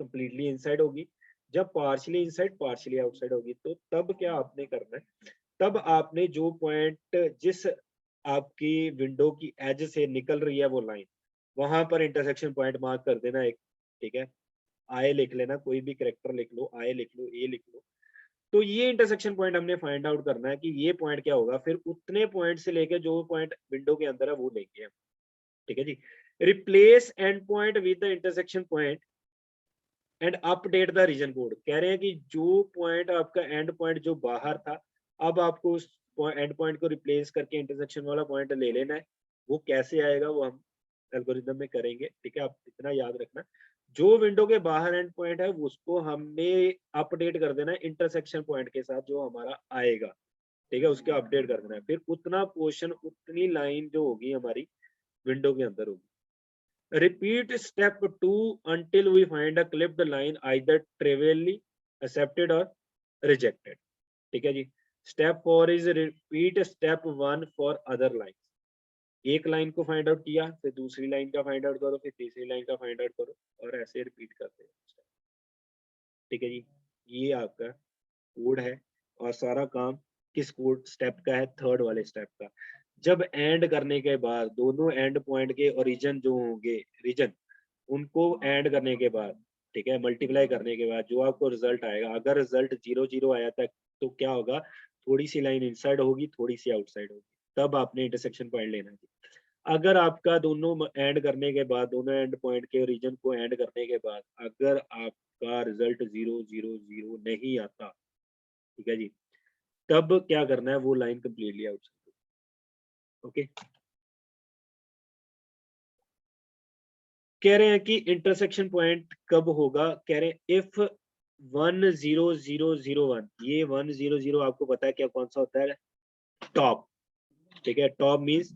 कंप्लीटली इनसाइड होगी, जब पार्शियली इनसाइड पार्शियली आउटसाइड होगी, तो तब क्या आपने करना है, तब आपने जो पॉइंट जिस आपकी विंडो की एज से निकल रही है वो लाइन, वहां पर इंटरसेक्शन पॉइंट मार्क कर देना एक। ठीक है, आई लिख लेना, कोई भी करेक्टर लिख लो, आई लिख लो, ए लिख लो। तो ये इंटरसेक्शन पॉइंट हमने फाइंड आउट करना है कि ये पॉइंट क्या होगा, फिर उतने पॉइंट से लेके जो पॉइंट विंडो के अंदर है वो लेंगे हम। ठीक है जी, replace end point with the intersection point and update the region code. कह रहे हैं कि जो पॉइंट आपका एंड पॉइंट जो बाहर था, अब आपको उस एंड पॉइंट को रिप्लेस करके इंटरसेक्शन वाला पॉइंट ले लेना है। वो कैसे आएगा वो हम एल्गोरिथम में करेंगे। ठीक है, आप इतना याद रखना, जो विंडो के बाहर एंड पॉइंट है उसको हमने अपडेट कर देना है इंटरसेक्शन पॉइंट के साथ जो हमारा आएगा। ठीक है, उसके अपडेट कर देना है, फिर उतना पोर्शन उतनी लाइन जो होगी हमारी विंडो के अंदर होगी। Repeat step 2 until we find a clipped line either trivially accepted or rejected. ठीक है जी, step 4 is repeat step 1 for other lines. एक लाइन को फाइंड आउट किया, फिर दूसरी लाइन का फाइंड आउट करो, फिर तीसरी लाइन का फाइंड आउट करो और ऐसे रिपीट करते हैं। ठीक है जी, ये आपका कोड है और सारा काम किस कोड स्टेप का है, थर्ड वाले स्टेप का। जब एंड करने के बाद दोनों एंड पॉइंट के ओरिजिन जो होंगे रीजन, उनको एंड करने के बाद, ठीक है, मल्टीप्लाई करने के बाद जो आपको रिजल्ट आएगा, अगर रिजल्ट 0 0 आया था तो क्या होगा, थोड़ी सी लाइन इनसाइड होगी, थोड़ी सी आउटसाइड होगी, तब आपने इंटरसेक्शन पॉइंट लेना है। अगर आपका दोनों एंड करने के बाद, दोनों एंड पॉइंट के रीजन को एंड करने के बाद अगर आपका रिजल्ट 0 0 0 नहीं आता, ठीक है जी, तब क्या करना है, वो लाइन कंप्लीटली आउटसाइड। ओके, कह रहे हैं कि इंटरसेक्शन पॉइंट कब होगा, कह रहे हैं इफ 1 0 0 0 1, ये 1 0 0 आपको पता है क्या कौन सा होता है, टॉप। ठीक है, टॉप मींस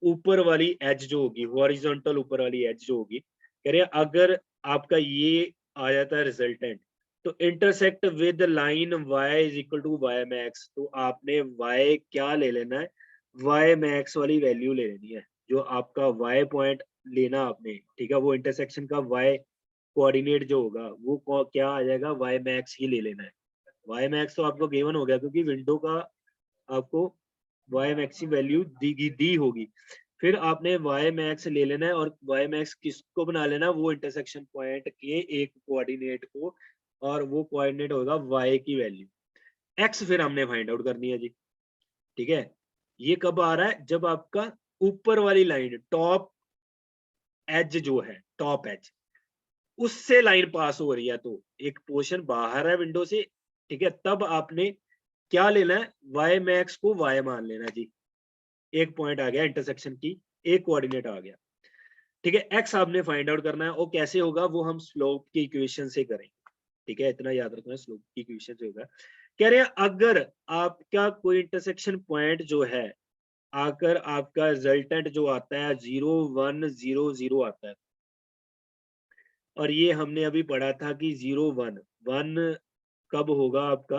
ऊपर वाली एज जो होगी, हॉरिजॉन्टल ऊपर वाली एज जो होगी। कह रहे हैं अगर आपका ये आ जाता है रिजल्टेंट, तो intersect with line y is equal to Y max, तो आपने y क्या ले लेना है, y मैक्स वाली वैल्यू ले लेनी है, जो आपका y पॉइंट लेना आपने। ठीक है, वो इंटरसेक्शन का y कोऑर्डिनेट जो होगा वो क्या आ जाएगा, y मैक्स ही ले लेना है। y मैक्स तो आपको गिवन हो गया क्योंकि विंडो का आपको y मैक्स की वैल्यू दी होगी। फिर आपने y मैक्स ले लेना है और y मैक्स किसको बना लेना, वो इंटरसेक्शन पॉइंट के एक कोऑर्डिनेट को, और वो कोऑर्डिनेट होगा y की वैल्यू। x फिर हमने फाइंड आउट करनी है जी। ठीक है, ये कब आ रहा है, जब आपका ऊपर वाली लाइन टॉप एज जो है, टॉप एज उससे लाइन पास हो रही है, तो एक पोर्शन बाहर है विंडो से। ठीक है, तब आपने क्या लेना है, y मैक्स को y मान लेना जी। एक पॉइंट आ गया इंटरसेक्शन की, एक कोऑर्डिनेट आ गया। ठीक है, x आपने फाइंड आउट करना है, और कैसे होगा वो हम स्लोप की इक्वेशन से करेंगे। ठीक है, इतना याद रखना, स्लोप की इक्वेशन से होगा। कह रहे हैं अगर आपका कोई इंटरसेक्शन पॉइंट जो है आकर आपका रिजल्टेंट जो आता है 0 1 0 0 आता है। और ये हमने अभी पढ़ा था कि 0 1 1 कब होगा आपका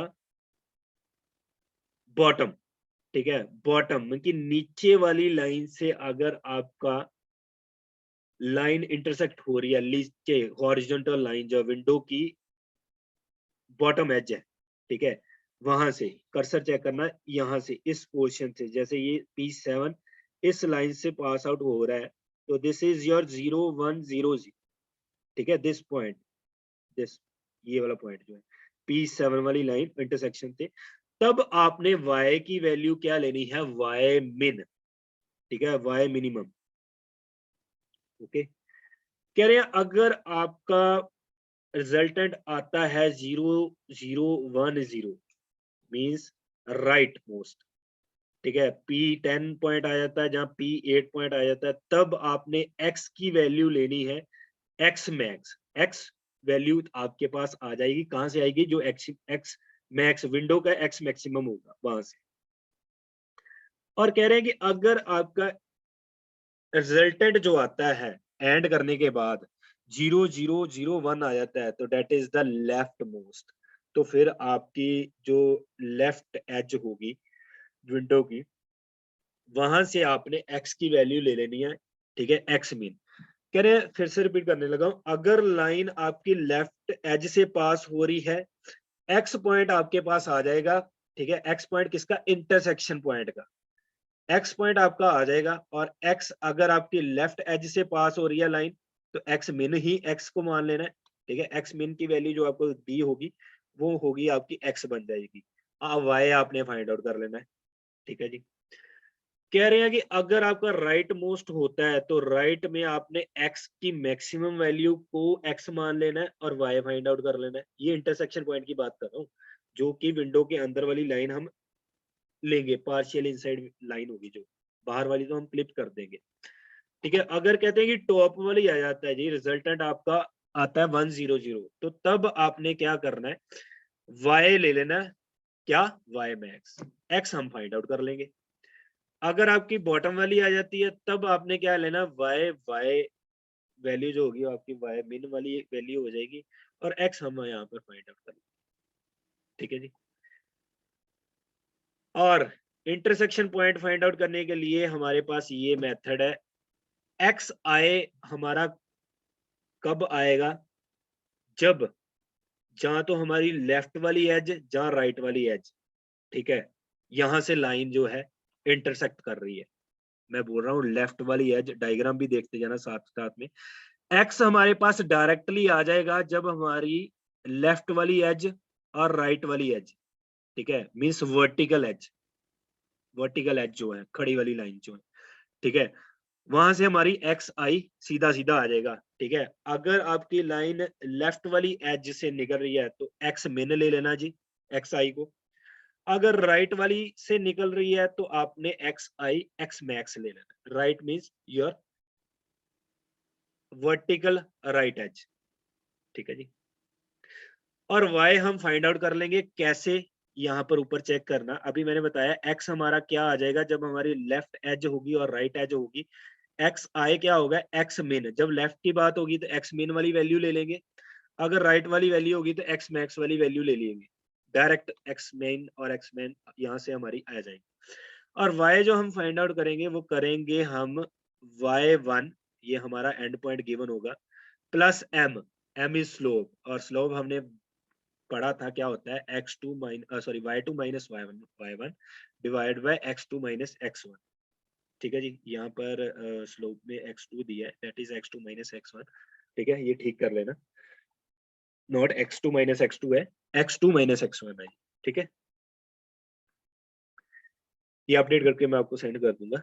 बॉटम, ठीक है, बॉटम कि नीचे वाली लाइन से अगर आपका लाइन इंटरसेक्ट हो रही है, नीचे हॉरिजॉन्टल लाइन जो विंडो की बॉटम एज है, ठीक है, वहां से कर्सर चेक करना, यहाँ से इस पोर्शन से, जैसे ये P7 इस लाइन से पास आउट हो रहा है, तो दिस इज योर 0 1 0 0, ठीक है, दिस पॉइंट, दिस ये वाला पॉइंट जो है P7 वाली लाइन इंटरसेक्शन से, तब आपने y की वैल्यू क्या लेनी है, y min, ठीक है, y मिनिमम। ओके, कह रहे हैं अगर आपका रिजल्टेंट आता है 0 0 1 0 मींस राइट मोस्ट, ठीक है, P10 पॉइंट आ जाता है, जहां P8 पॉइंट आ जाता है, तब आपने x की वैल्यू लेनी है x मैक्स। x वैल्यू आपके पास आ जाएगी, कहां से आएगी, जो x मैक्स विंडो का x मैक्सिमम होगा वहां से। और कह रहे हैं कि अगर आपका रिजल्टेंट जो आता है एंड करने के बाद 0 0 0 1 आ जाता है, तो that is the leftmost, तो फिर आपकी जो लेफ्ट एज होगी विंडो की, वहां से आपने x की वैल्यू ले लेनी है, ठीक है, x मीन। कह रहे हैं, फिर से रिपीट करने लगा हूं, अगर लाइन आपकी लेफ्ट एज से पास हो रही है, x पॉइंट आपके पास आ जाएगा, ठीक है, x पॉइंट किसका, इंटरसेक्शन पॉइंट का, x पॉइंट आपका आ जाएगा, और x अगर आपकी लेफ्ट एज से पास हो रही है लाइन, तो x मिन ही x को मान लेना है, ठीक है, x मिन की वैल्यू जो आपको दी होगी वो होगी आपकी x बन जाएगी, y आपने फाइंड आउट कर लेना है, ठीक है जी। कह रहे हैं कि अगर आपका राइट मोस्ट होता है, तो राइट में आपने x की मैक्सिमम वैल्यू को x मान लेना है और y फाइंड आउट कर लेना है। ये इंटरसेक्शन पॉइंट की बात कर रहा हूँ, जो कि विंडो के अंदर वाली लाइन हम लेंगे, पार्शियल इनसाइड लाइन होगी, जो बाहर वाली तो हम क्लिप कर देंगे, ठीक है। अगर कहते हैं कि टॉप वाली आ जाता है जी, रिजल्टेंट आपका आता है 1 0 0, तो तब आपने क्या करना है, y ले लेना है, क्या, y मैक्स, x हम फाइंड आउट कर लेंगे। अगर आपकी बॉटम वाली आ जाती है, तब आपने क्या लेना, y वैल्यू जो होगी आपकी y मिन वाली वैल्यू हो जाएगी, और x हम यहाँ पर फाइंड आउट कर लेंगे, ठीक है जी। और इंटरसेक्शन पॉइंट फाइंड आउट करने के लिए हमारे पास ये मेथड है, x आए हमारा कब आएगा, जब जहां तो हमारी लेफ्ट वाली एज, जहां राइट वाली एज, ठीक है, यहां से लाइन जो है इंटरसेक्ट कर रही है। मैं बोल रहा हूँ लेफ्ट वाली एज, डायग्राम भी देखते जाना साथ साथ में। एक्स हमारे पास डायरेक्टली आ जाएगा जब हमारी लेफ्ट वाली एज और राइट वाली एज, ठीक है, means vertical edge, vertical edge जो है, खड़ी वाली लाइन जो है, ठीक है, वहां से हमारी एक्स आई सीधा सीधा आ जाएगा, ठीक है। अगर आपकी लाइन लेफ्ट वाली एज से निकल रही है, तो एक्स मिन ले लेना जी, एक्स आई को। अगर राइट वाली से निकल रही है, तो आपने एक्स आई एक्स मैक्स ले लेना, right means your vertical right edge, ठीक है जी। और y हम फाइंड आउट कर लेंगे कैसे, यहाँ पर ऊपर चेक करना, अभी मैंने बताया x हमारा क्या आ जाएगा, जब हमारी लेफ्ट एज होगी और राइट एज होगी, x आए क्या होगा, x मिन, जब लेफ्ट की बात होगी तो x मिन वाली वैल्यू ले लेंगे, अगर राइट वाली वैल्यू होगी तो x मैक्स वाली वैल्यू ले लेंगे, डायरेक्ट x मेन और x मैन यहाँ से हमारी आ जाएगी। और y जो हम फाइंड आउट करेंगे वो करेंगे हम y1, ये हमारा एंड पॉइंट गिवन होगा, plus m, m is slope, और स्लोप हमने पढ़ा था क्या होता है, x2 sorry y2 minus y1 divide by x2 minus x1, ठीक है जी। यहाँ पर स्लोप में x2 दिया है, that is x2 minus x1, ठीक है, ये ठीक कर लेना, नॉट x2 माइनस x2 है, x2 माइनस x1 है, ठीक है, ये अपडेट करके मैं आपको सेंड कर दूंगा,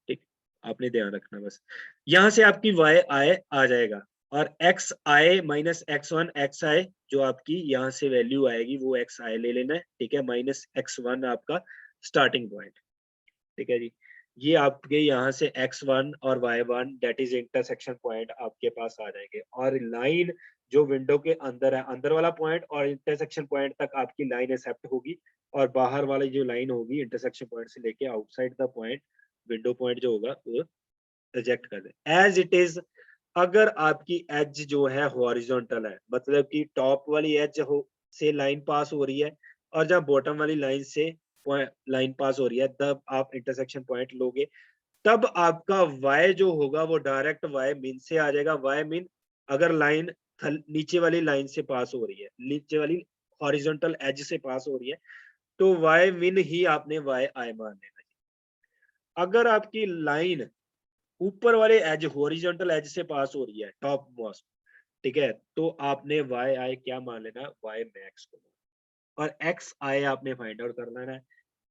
ठीक, आपने ध्यान रखना बस। यहाँ से आपकी y आए आ जाएगा, और x आए माइनस x1 x आए, जो आपकी यहाँ से वैल्यू आएगी वो x आए ले लेना है, ठीक है, माइनस x1 आपका स्टार्टिंग पॉइंट, ठीक है जी। ये आपके यहाँ से x1 और y1 date is intersection point आपके पास आ जाएंगे, और लाइन जो विंडो के अंदर है, अंदर वाला पॉइंट और इंटरसेक्शन पॉइंट तक आपकी लाइन एक्सेप्ट होगी, और बाहर वाली जो लाइन होगी इंटरसेक्शन पॉइंट से लेके outside the point, window point जो होगा वो रिजेक्ट कर दे। एज इट इज, अगर आपकी एज जो है हॉरिजॉन्टल है, मतलब कि टॉप वाली एज हो से लाइन पास हो रही है और जब बॉटम वाली लाइन से लाइन पास हो रही है, तब आप इंटरसेक्शन पॉइंट लोगे। तब आपका y जो होगा वो डायरेक्ट y min से आ जाएगा। y min अगर लाइन नीचे वाली लाइन से पास हो रही है, नीचे वाली हॉरिजॉन्टल एज से पास हो रही है, तो y min ही आपने y i मान लेना। अगर आपकी लाइन ऊपर वाले एज हॉरिजॉन्टल एज से पास हो रही है, टॉप मोस्ट, ठीक है, तो आपने वाई आई क्या मान लेना, वाई मैक्स को, और एक्स आई आपने फाइंड आउट कर लेना है।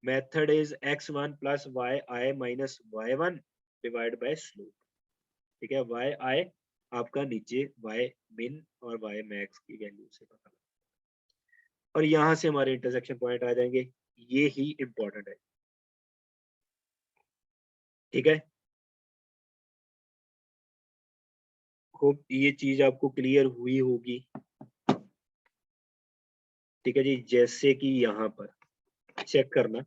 Method is x1 plus Y I minus Y one divide by slope. ठीक है, वाई आई आपका नीचे वाई मिन और वाई मैक्स की वैल्यू से पता लगा, और यहां से हमारे इंटरसेक्शन पॉइंट आ जाएंगे। ये ही इंपॉर्टेंट है। ठीक है, होप ये चीज आपको क्लियर हुई होगी। ठीक है जी, जैसे कि यहाँ पर चेक करना,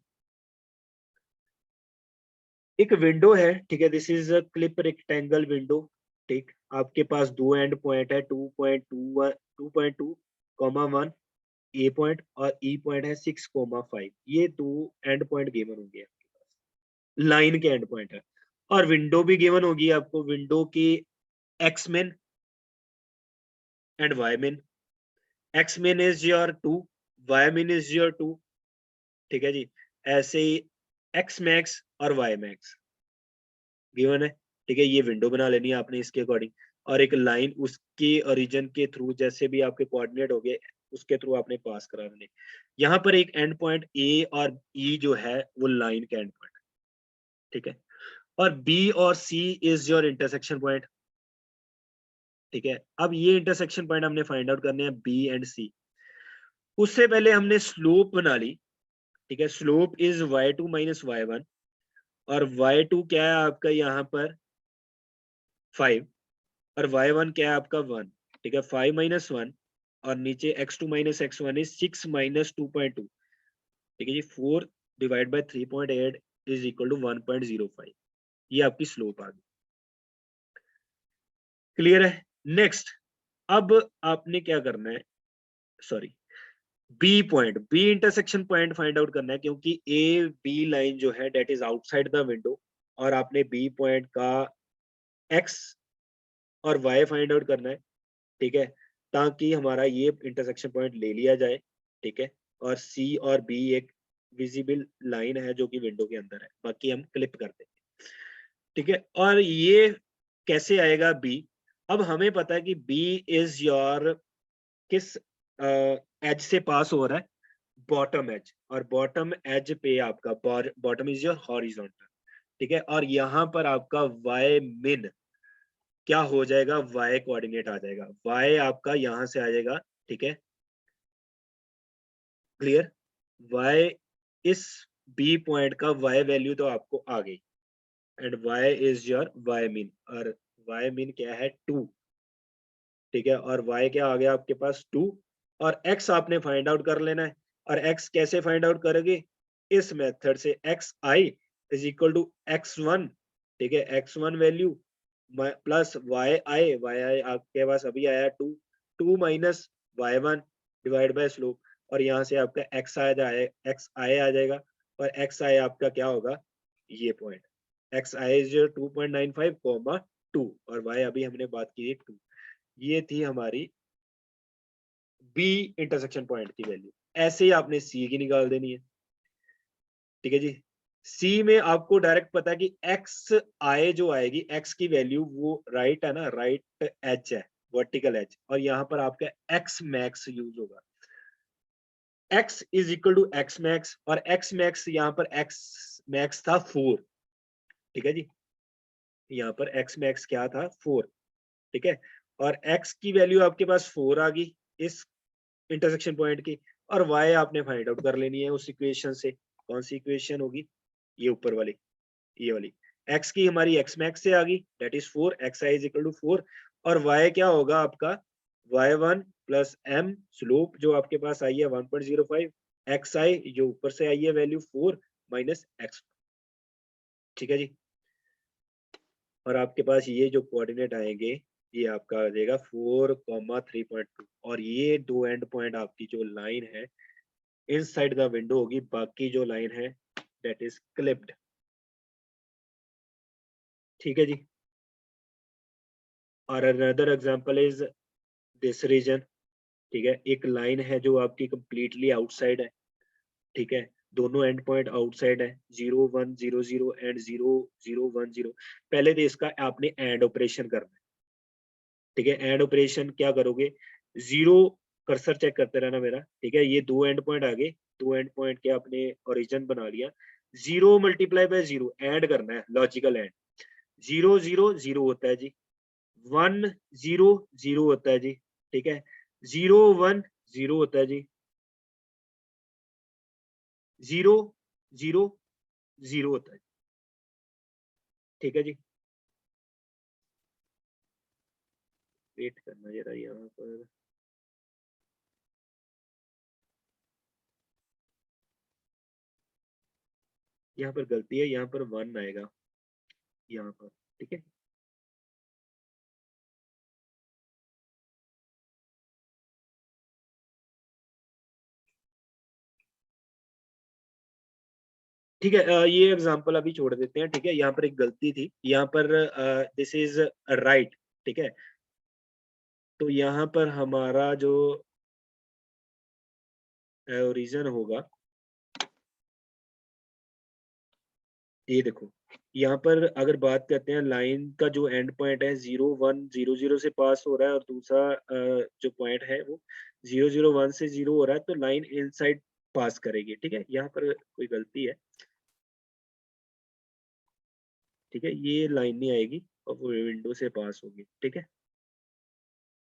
एक विंडो है, ठीक है, this is a clip rectangle window. ठीक, आपके पास दो एंड पॉइंट है, 2.2 ए पॉइंट और ई पॉइंट है 6,5। ये दो एंड पॉइंट गिवन होंगे आपके पास, लाइन के एंड पॉइंट है, और विंडो भी गिवन होगी आपको, विंडो की X min and Y min. X min is your 2, Y min is your 2। ठीक है जी, ऐसे ही एक्स मैक्स और वाई मैक्स गिवन है। ठीक है, ये विंडो बना लेनी है आपने इसके अकॉर्डिंग, और एक लाइन उसके ओरिजिन के थ्रू, जैसे भी आपके कोऑर्डिनेट हो गए उसके थ्रू आपने पास करा देने। यहाँ पर एक एंड पॉइंट ए और ई जो है वो लाइन का एंड पॉइंट है। ठीक है, और बी और सी इज योर इंटरसेक्शन पॉइंट। ठीक है, अब ये इंटरसेक्शन पॉइंट हमने फाइंड आउट करने हैं बी एंड सी। उससे पहले हमने स्लोप बना ली। ठीक है, slope is y2 minus y1, और y2 क्या है आपका यहाँ पर 5, और y1 क्या है आपका 1। ठीक है, 5 माइनस 1, और नीचे x2 minus x1 is 6 minus 2.2। ठीक है जी, 4 divide by 3.8 is equal to 1.05। ये आपकी स्लोप आ गई। क्लियर है। नेक्स्ट, अब आपने क्या करना है, sorry, B point, B intersection point find out करना है, क्योंकि ए बी लाइन जो है that is outside the window, और आपने बी पॉइंट का एक्स और वाई फाइंड आउट करना है। ठीक है, ताकि हमारा ये इंटरसेक्शन पॉइंट ले लिया जाए। ठीक है, और सी और बी एक विजिबल लाइन है जो कि विंडो के अंदर है, बाकी हम क्लिप कर देंगे। ठीक है, और ये कैसे आएगा बी, अब हमें पता है कि बी इज योर किस एज से पास हो रहा है, बॉटम एज, और बॉटम एज पे आपका बॉटम इज योर हॉरिजॉन्टल। ठीक है, और यहाँ पर आपका वाई मिन क्या हो जाएगा, वाई कोऑर्डिनेट आ जाएगा, वाई आपका यहाँ से आ जाएगा। ठीक है, क्लियर, वाई इस बी पॉइंट का वाई वैल्यू तो आपको आ गई, and Y is your Y min, और वाई मीन क्या है 2। ठीक है, और वाई क्या आ गया आपके पास 2, और एक्स आपने फाइंड आउट कर लेना है। और एक्स कैसे फाइंड आउट करोगे, इस मेथड से, X I is equal to x1। ठीक है, x1 वैल्यू प्लस वाई आई आपके पास अभी आया 2, 2 minus y1 divide by slope, और यहाँ से आपका एक्स आई आ जाएगा, और एक्स आई आपका क्या होगा, ये पॉइंट एक्स आई इज 2.95 2, और वाई अभी हमने बात की 2। ये थी हमारी बी इंटरसेक्शन पॉइंट की वैल्यू। ऐसे ही आपने सी की निकाल देनी है। ठीक है जी, सी में आपको डायरेक्ट पता है कि एक्स आई जो आएगी, एक्स की वैल्यू वो राइट है ना, राइट एज है, वर्टिकल एज, और यहाँ पर आपका एक्स मैक्स यूज होगा। X is equal to X max, और एक्स मैक्स यहाँ पर एक्स मैक्स था 4। ठीक है जी, यहाँ पर एक्स मैक्स क्या था 4। ठीक है, और एक्स की वैल्यू आपके पास 4 आ गई इस इंटरसेक्शन पॉइंट की, और y आपने फाइंड आउट कर लेनी है उस इक्वेशन से। कौन सी इक्वेशन होगी, ये ऊपर वाली, ये वाली। x की हमारी x मैक्स से आ गई, that is 4, X I is equal to 4, और y क्या होगा आपका y1 प्लस m, स्लोप जो आपके पास आई है 1.05, एक्स आई जो ऊपर से आई है वैल्यू 4 माइनस एक्स। ठीक है जी। और आपके पास ये जो कोऑर्डिनेट आएंगे ये आपका आ जाएगा 4,3.2 और ये दो एंड पॉइंट आपकी जो लाइन है इनसाइड द विंडो होगी, बाकी जो लाइन है दैट इज क्लिप्ड। ठीक है जी। और another example is this region. ठीक है, एक लाइन है जो आपकी कंप्लीटली आउटसाइड है। ठीक है, दोनों एंड पॉइंट आउटसाइड है, 0,1,0,0 एंड 0,0,1,0। पहले तो इसका आपने एंड ऑपरेशन करना है। ठीक है, एंड ऑपरेशन क्या करोगे, जीरो, कर्सर चेक करते रहना मेरा। ठीक है, ये दो एंड पॉइंट आ गए, दो एंड पॉइंट के आपने ओरिजिन बना लिया, 0 मल्टीप्लाई बाय 0 एड करना है, लॉजिकल एंड। 0,0,0 होता है जी, 1,0,0 होता है जी। ठीक है, 0,1,0 होता है जी, 0,0,0 होता है। ठीक है जी, वेट करना जरा यहाँ पर। यहाँ पर गलती है, यहाँ पर 1 आएगा यहाँ पर। ठीक है, ठीक है, ये एग्जांपल अभी छोड़ देते हैं। ठीक है, यहाँ पर एक गलती थी, यहाँ पर दिस इज राइट। ठीक है, तो यहाँ पर हमारा जो ओरिजिन होगा, ये देखो, यहाँ पर अगर बात करते हैं लाइन का जो एंड पॉइंट है 0,1,0,0 से पास हो रहा है और दूसरा जो पॉइंट है वो 0,0,1 से 0 हो रहा है, तो लाइन इनसाइड पास करेगी। ठीक है, यहाँ पर कोई गलती है। ठीक है, ये लाइन नहीं आएगी और वो विंडो से पास होगी। ठीक है,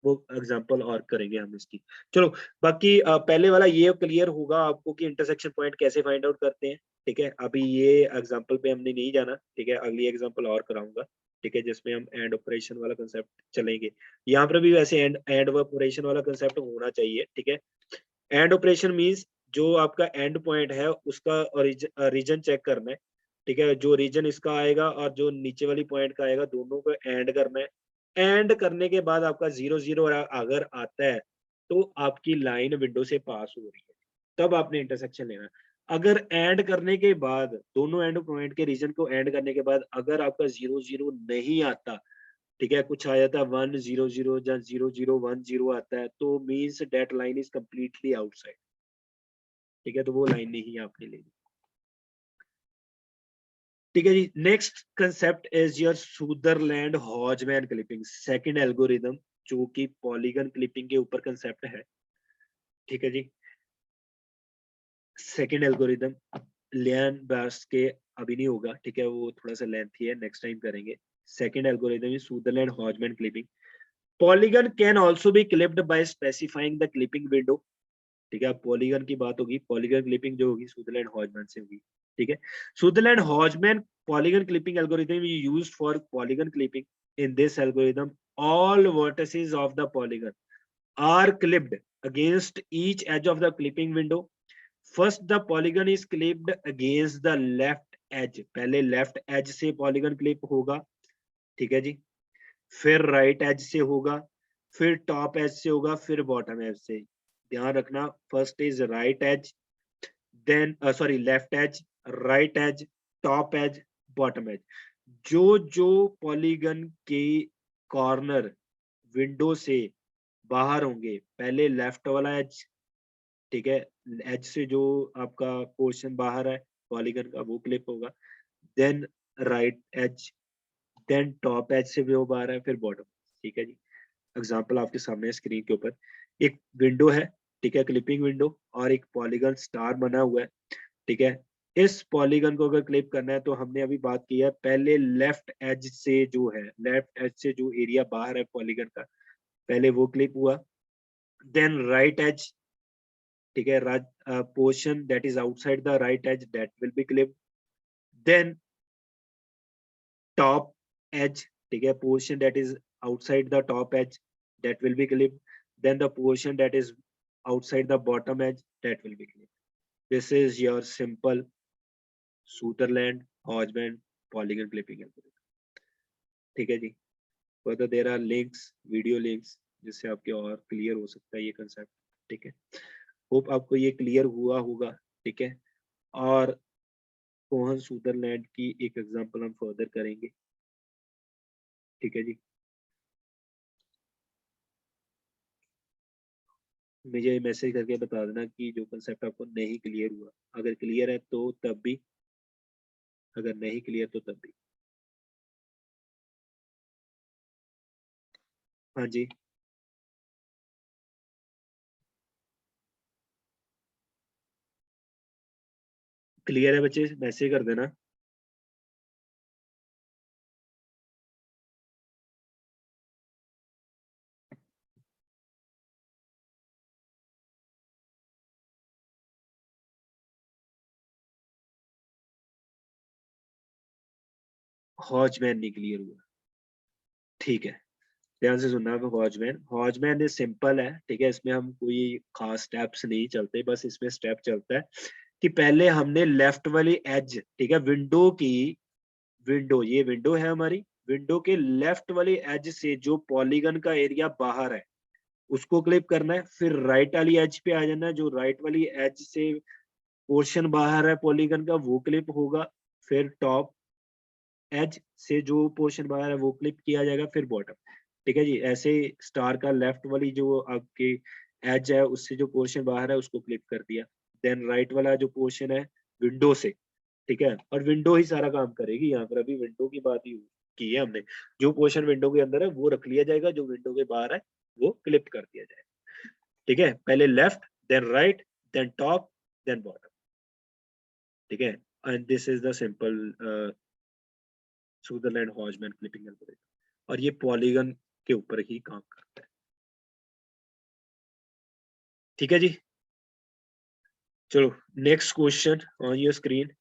वो एग्जांपल और करेंगे हम इसकी। चलो, बाकी पहले वाला ये क्लियर होगा आपको कि इंटरसेक्शन पॉइंट कैसे फाइंड आउट करते हैं। ठीक है, अभी ये एग्जांपल पे हमने नहीं जाना। ठीक है, अगली एग्जांपल और कराऊंगा। ठीक है, जिसमें हम एंड ऑपरेशन वाला कंसेप्ट चलेंगे। यहाँ पर भी वैसे एंड ऑपरेशन वाला कंसेप्ट होना चाहिए। ठीक है, एंड ऑपरेशन मींस जो आपका एंड पॉइंट है उसका रीजन चेक करना है। ठीक है, जो रीजन इसका आएगा और जो नीचे वाली पॉइंट का आएगा, दोनों को एंड करना है। एंड करने के बाद आपका 0,0 अगर आता है तो आपकी लाइन विंडो से पास हो रही है, तब आपने इंटरसेक्शन लेना है। अगर एंड करने के बाद दोनों एंड पॉइंट के रीजन को एंड करने के बाद अगर आपका 0,0 नहीं आता, ठीक है, कुछ आ जाता है 1,0,0 या 0,0,1,0 आता है, तो means that line is completely outside. ठीक है, तो वो लाइन नहीं आपने लेनी। ठीक है जी, next concept is your Sutherland हॉजमैन क्लिपिंग, सेकंड एल्गोरिदम, जो कि पॉलीगन क्लिपिंग के ऊपर कंसेप्ट है। ठीक है जी, सेकंड एल्गोरिदम लियन बार्स के अभी नहीं होगा। ठीक है, वो थोड़ा सा लेंथी है, नेक्स्ट टाइम करेंगे। सेकंड एल्गोरिदम इज सुदरलैंड हॉजमैन clipping. Polygon can also be clipped by specifying the clipping window. ठीक है, पॉलीगन की बात होगी, पॉलीगन क्लिपिंग जो होगी सुदरलैंड हॉजमैन से होगी। ठीक है, सुदरलैंड हॉजमैन polygon clipping algorithm is used for polygon clipping. In this algorithm, all vertices of the polygon are clipped against each edge of the clipping window. First, the polygon is clipped against the left edge. पहले लेफ्ट एज से पॉलीगन क्लिप होगा। ठीक है जी, फिर राइट एज से होगा, फिर टॉप एज से होगा, फिर बॉटम एज से। ध्यान रखना, first is right edge, then sorry left edge, right edge, top edge, bottom edge. जो जो पॉलीगन के कॉर्नर विंडो से बाहर होंगे, पहले लेफ्ट वाला एज। ठीक है, एज से जो आपका पोर्शन बाहर है पॉलीगन का वो क्लिप होगा, then right edge, then top edge से वो बाहर है, फिर बॉटम। ठीक है जी, एग्जांपल आपके सामने स्क्रीन के ऊपर एक विंडो है। ठीक है, क्लिपिंग विंडो, और एक पॉलीगन स्टार बना हुआ है। ठीक है, इस पॉलीगन को अगर क्लिप करना है तो हमने अभी बात की है, पहले लेफ्ट एज से जो है, लेफ्ट एज से जो एरिया बाहर है पॉलीगन का, पहले वो क्लिप हुआ, देन राइट एज। ठीक है, portion that is outside the right edge that will be clip, then top edge. ठीक है, portion that is outside the top edge that will be clip, then the portion that is outside the bottom edge that will be clipped. This is your simple Sutherland Hodgman polygon clipping algorithm. ठीक है जी। Further there are links, video links, जिससे आपके और क्लियर हो सकता है ये कंसेप्ट। ठीक है, होप आपको ये क्लियर हुआ होगा। ठीक है, और कोहन सुदरलैंड की एक एग्जांपल हम फर्दर करेंगे। ठीक है जी, मुझे मैसेज करके बता देना कि जो कंसेप्ट आपको नहीं क्लियर हुआ। अगर क्लियर है तो तब भी, अगर नहीं क्लियर तो तब भी। हाँ जी, क्लियर है बच्चे, मैसेज कर देना। हॉजमैन नहीं क्लियर हुआ। ठीक है, ध्यान से सुनना। हॉजमैन, हॉजमैन ये सिंपल है। ठीक है, इसमें हम कोई खास स्टेप्स नहीं चलते, बस इसमें स्टेप चलता है कि पहले हमने लेफ्ट वाली एज, ठीक है, विंडो की, विंडो, ये विंडो है हमारी, विंडो के लेफ्ट वाली एज से जो पॉलीगन का एरिया बाहर है उसको क्लिप करना है। फिर राइट वाली एज पे आ जाना है, जो राइट वाली एज से पोर्शन बाहर है पॉलीगन का वो क्लिप होगा। फिर टॉप एज से जो पोर्शन बाहर है वो क्लिप किया जाएगा, फिर बॉटम। ठीक है जी, ऐसे स्टार का लेफ्ट वाली जो आपकी एज है उससे जो पोर्शन बाहर है उसको क्लिप कर दिया। देन राइट वाला जो पोर्शन है विंडो से, ठीक है, और विंडो ही सारा काम करेगी। यहाँ पर अभी विंडो की बात ही की है हमने। जो पोर्शन विंडो के अंदर है वो रख लिया जाएगा, जो विंडो के बाहर है वो क्लिप कर दिया जाएगा। ठीक है, पहले left, then right, then top, then bottom. ठीक है, and this is the simple Sutherland हॉजमैन क्लिपिंग एल्गोरिथम, और ये पॉलीगन के ऊपर ही काम करता है। ठीक है जी, चलो next question on your screen.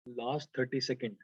Last 30 second.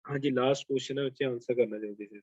हाँ जी, लास्ट क्वेश्चन है, बच्चे आंसर करना जल्दी से।